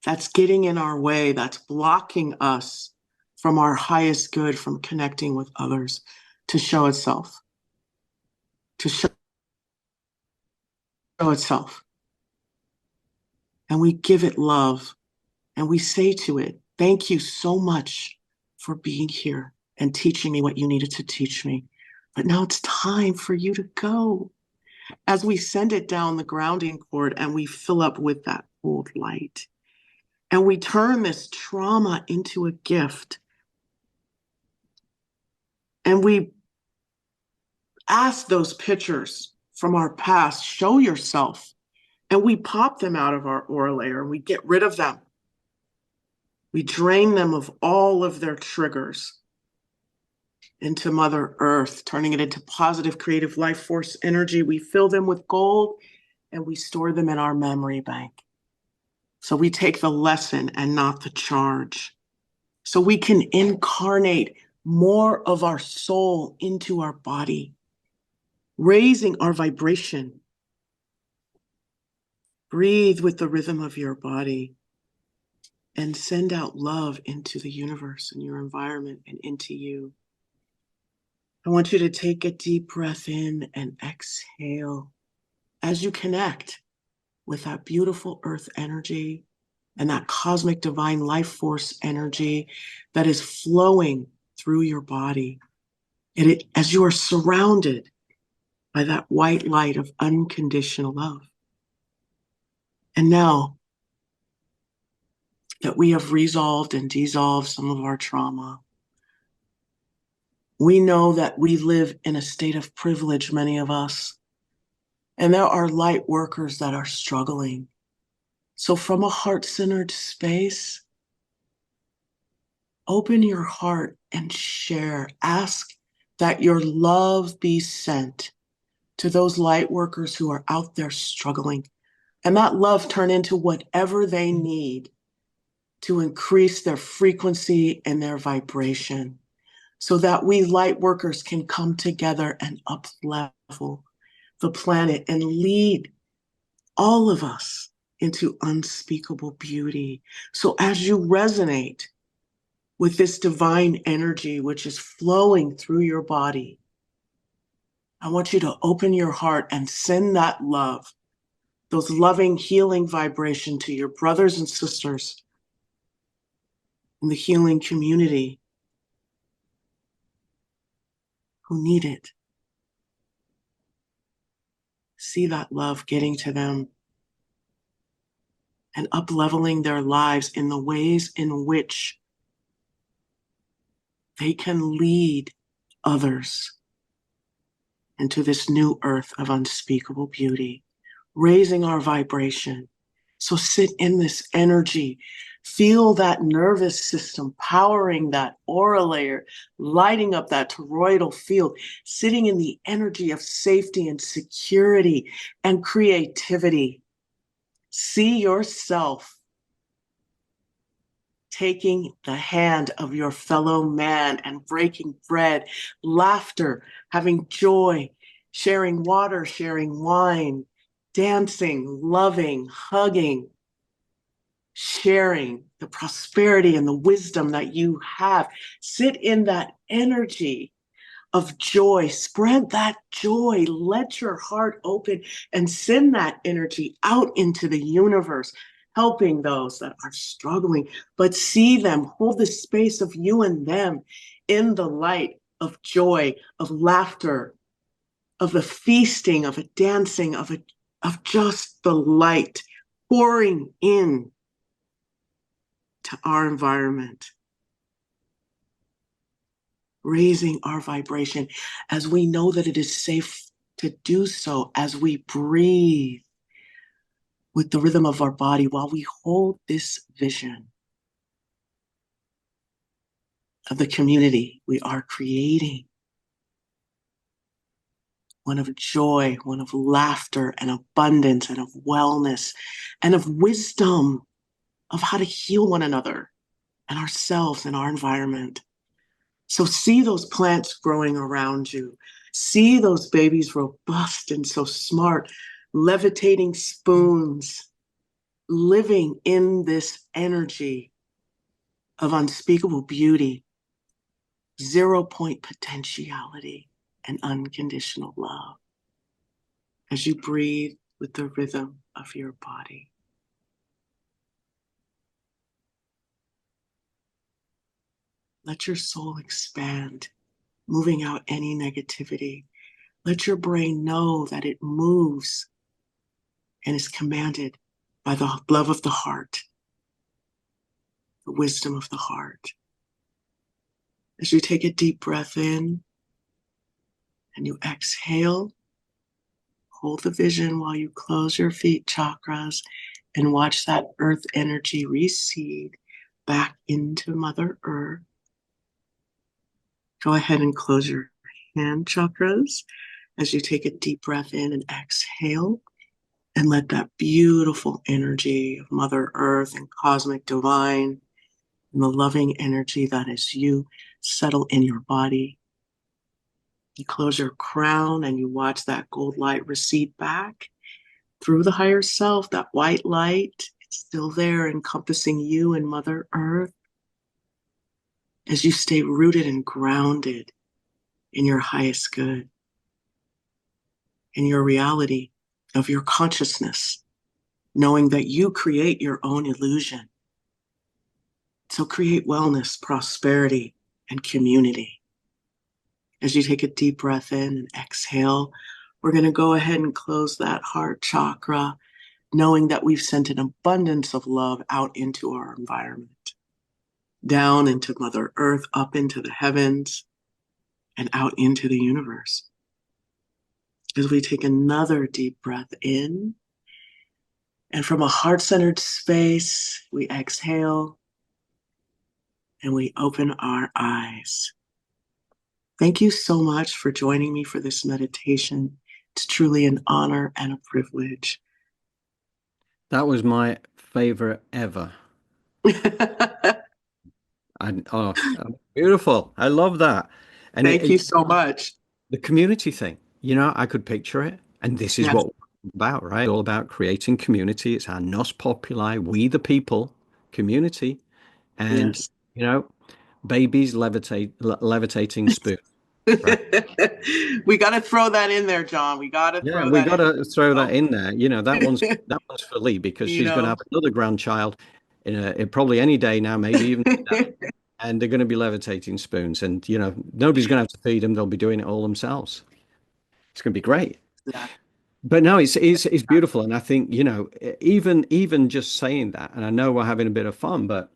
that's getting in our way, that's blocking us from our highest good, from connecting with others, to show itself. To show itself. And we give it love. And we say to it, thank you so much for being here and teaching me what you needed to teach me. But now it's time for you to go. As we send it down the grounding cord and we fill up with that cold light. And we turn this trauma into a gift. And we ask those pictures from our past, show yourself. And we pop them out of our aura layer and we get rid of them. We drain them of all of their triggers into Mother Earth, turning it into positive creative life force energy. We fill them with gold and we store them in our memory bank. So we take the lesson and not the charge. So we can incarnate more of our soul into our body, raising our vibration. Breathe with the rhythm of your body and send out love into the universe and your environment and into you. I want you to take a deep breath in and exhale as you connect with that beautiful earth energy and that cosmic divine life force energy that is flowing through your body. And as you are surrounded by that white light of unconditional love. And now that we have resolved and dissolved some of our trauma, we know that we live in a state of privilege, many of us, and there are light workers that are struggling. So from a heart-centered space, open your heart and share. Ask that your love be sent to those light workers who are out there struggling. And that love turn into whatever they need to increase their frequency and their vibration so that we light workers can come together and up-level the planet and lead all of us into unspeakable beauty. So as you resonate with this divine energy which is flowing through your body. I want you to open your heart and send that love, those loving, healing vibration to your brothers and sisters in the healing community who need it. See that love getting to them and up-leveling their lives in the ways in which they can lead others into this new earth of unspeakable beauty, raising our vibration. So sit in this energy, feel that nervous system powering that aura layer, lighting up that toroidal field, sitting in the energy of safety and security and creativity. See yourself taking the hand of your fellow man and breaking bread, laughter, having joy, sharing water, sharing wine, dancing, loving, hugging, sharing the prosperity and the wisdom that you have. Sit in that energy of joy. Spread that joy. Let your heart open and send that energy out into the universe, helping those that are struggling. But see them, hold the space of you and them in the light of joy, of laughter, of the feasting, of a dancing, of just the light pouring in to our environment, raising our vibration as we know that it is safe to do so as we breathe with the rhythm of our body while we hold this vision of the community we are creating. One of joy, one of laughter and abundance and of wellness and of wisdom of how to heal one another and ourselves and our environment. So see those plants growing around you. See those babies robust and so smart, levitating spoons, living in this energy of unspeakable beauty, 0-point potentiality, and unconditional love as you breathe with the rhythm of your body. Let your soul expand, moving out any negativity. Let your brain know that it moves and is commanded by the love of the heart, the wisdom of the heart. As you take a deep breath in and you exhale, hold the vision while you close your feet chakras and watch that earth energy recede back into Mother Earth. Go ahead and close your hand chakras as you take a deep breath in and exhale, and let that beautiful energy of Mother Earth and cosmic divine and the loving energy that is you settle in your body. You close your crown and you watch that gold light recede back through the higher self, that white light. It's still there encompassing you and Mother Earth as you stay rooted and grounded in your highest good, in your reality of your consciousness, knowing that you create your own illusion. So create wellness, prosperity, and community. As you take a deep breath in and exhale, we're going to go ahead and close that heart chakra, knowing that we've sent an abundance of love out into our environment, down into Mother Earth, up into the heavens, and out into the universe. As we take another deep breath in, and from a heart-centered space, we exhale and we open our eyes. Thank you so much for joining me for this meditation. It's truly an honor and a privilege. That was my favorite ever. Beautiful. I love that. And Thank you so much. The community thing, I could picture it. And this is what we're about, right? It's all about creating community. It's our nos populi, we the people, community. And, babies levitating spoon. Right. We got to throw that in there, John. We got to Yeah, throw we that got to throw that in. in there. You know, that one's for Lee, because You she's going to know. have another grandchild in probably any day now, maybe even today. And they're going to be levitating spoons, and you know, nobody's going to have to feed them. They'll be doing it all themselves. It's going to be great. Yeah. But no, it's beautiful, and I think, you know, even just saying that, and I know we're having a bit of fun, but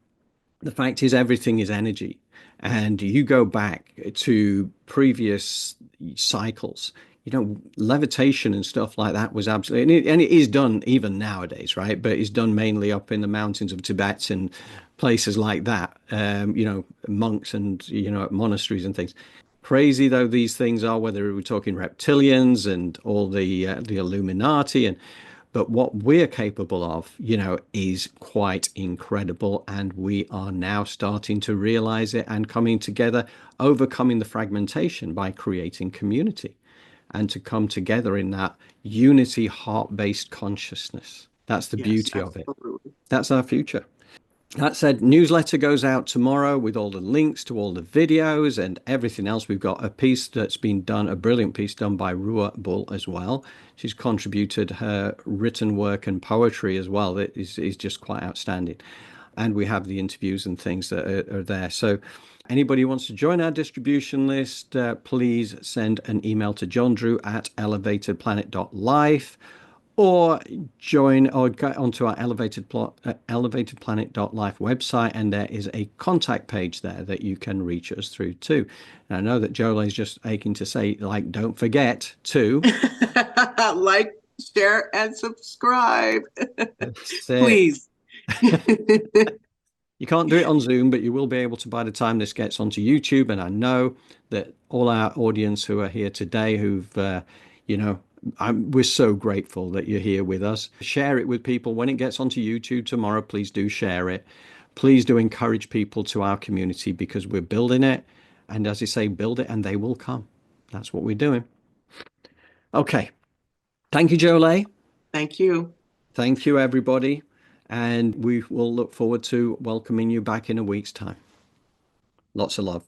the fact is everything is energy, and you go back to previous cycles, you know, levitation and stuff like that was absolutely, and it is done even nowadays, right? But it's done mainly up in the mountains of Tibet and places like that, you know, monks and, you know, monasteries and things. Crazy though these things are, whether we're talking reptilians and all the Illuminati, and but what we're capable of, you know, is quite incredible, and we are now starting to realize it and coming together, overcoming the fragmentation by creating community, and to come together in that unity, heart-based consciousness. That's the beauty of it. That's our future. That said, newsletter goes out tomorrow with all the links to all the videos and everything else. We've got a piece that's been done, a brilliant piece done by Rua Bull as well. She's contributed her written work and poetry as well. That is just quite outstanding. And we have the interviews and things that are there. So anybody who wants to join our distribution list, please send an email to johndrew@elevatedplanet.life. Or join or go onto our elevatedplanet.life website, and there is a contact page there that you can reach us through too. And I know that Jolie is just aching to say, like, don't forget to like, share, and subscribe. Please. You can't do it on Zoom, but you will be able to by the time this gets onto YouTube. And I know that all our audience who are here today, who've, you know, we're so grateful that you're here with us. Share it with people. When it gets onto YouTube tomorrow, please do share it. Please do encourage people to our community, because we're building it. And as I say, build it and they will come. That's what we're doing. Okay. Thank you, Jolie. Thank you. Thank you, everybody. And we will look forward to welcoming you back in a week's time. Lots of love.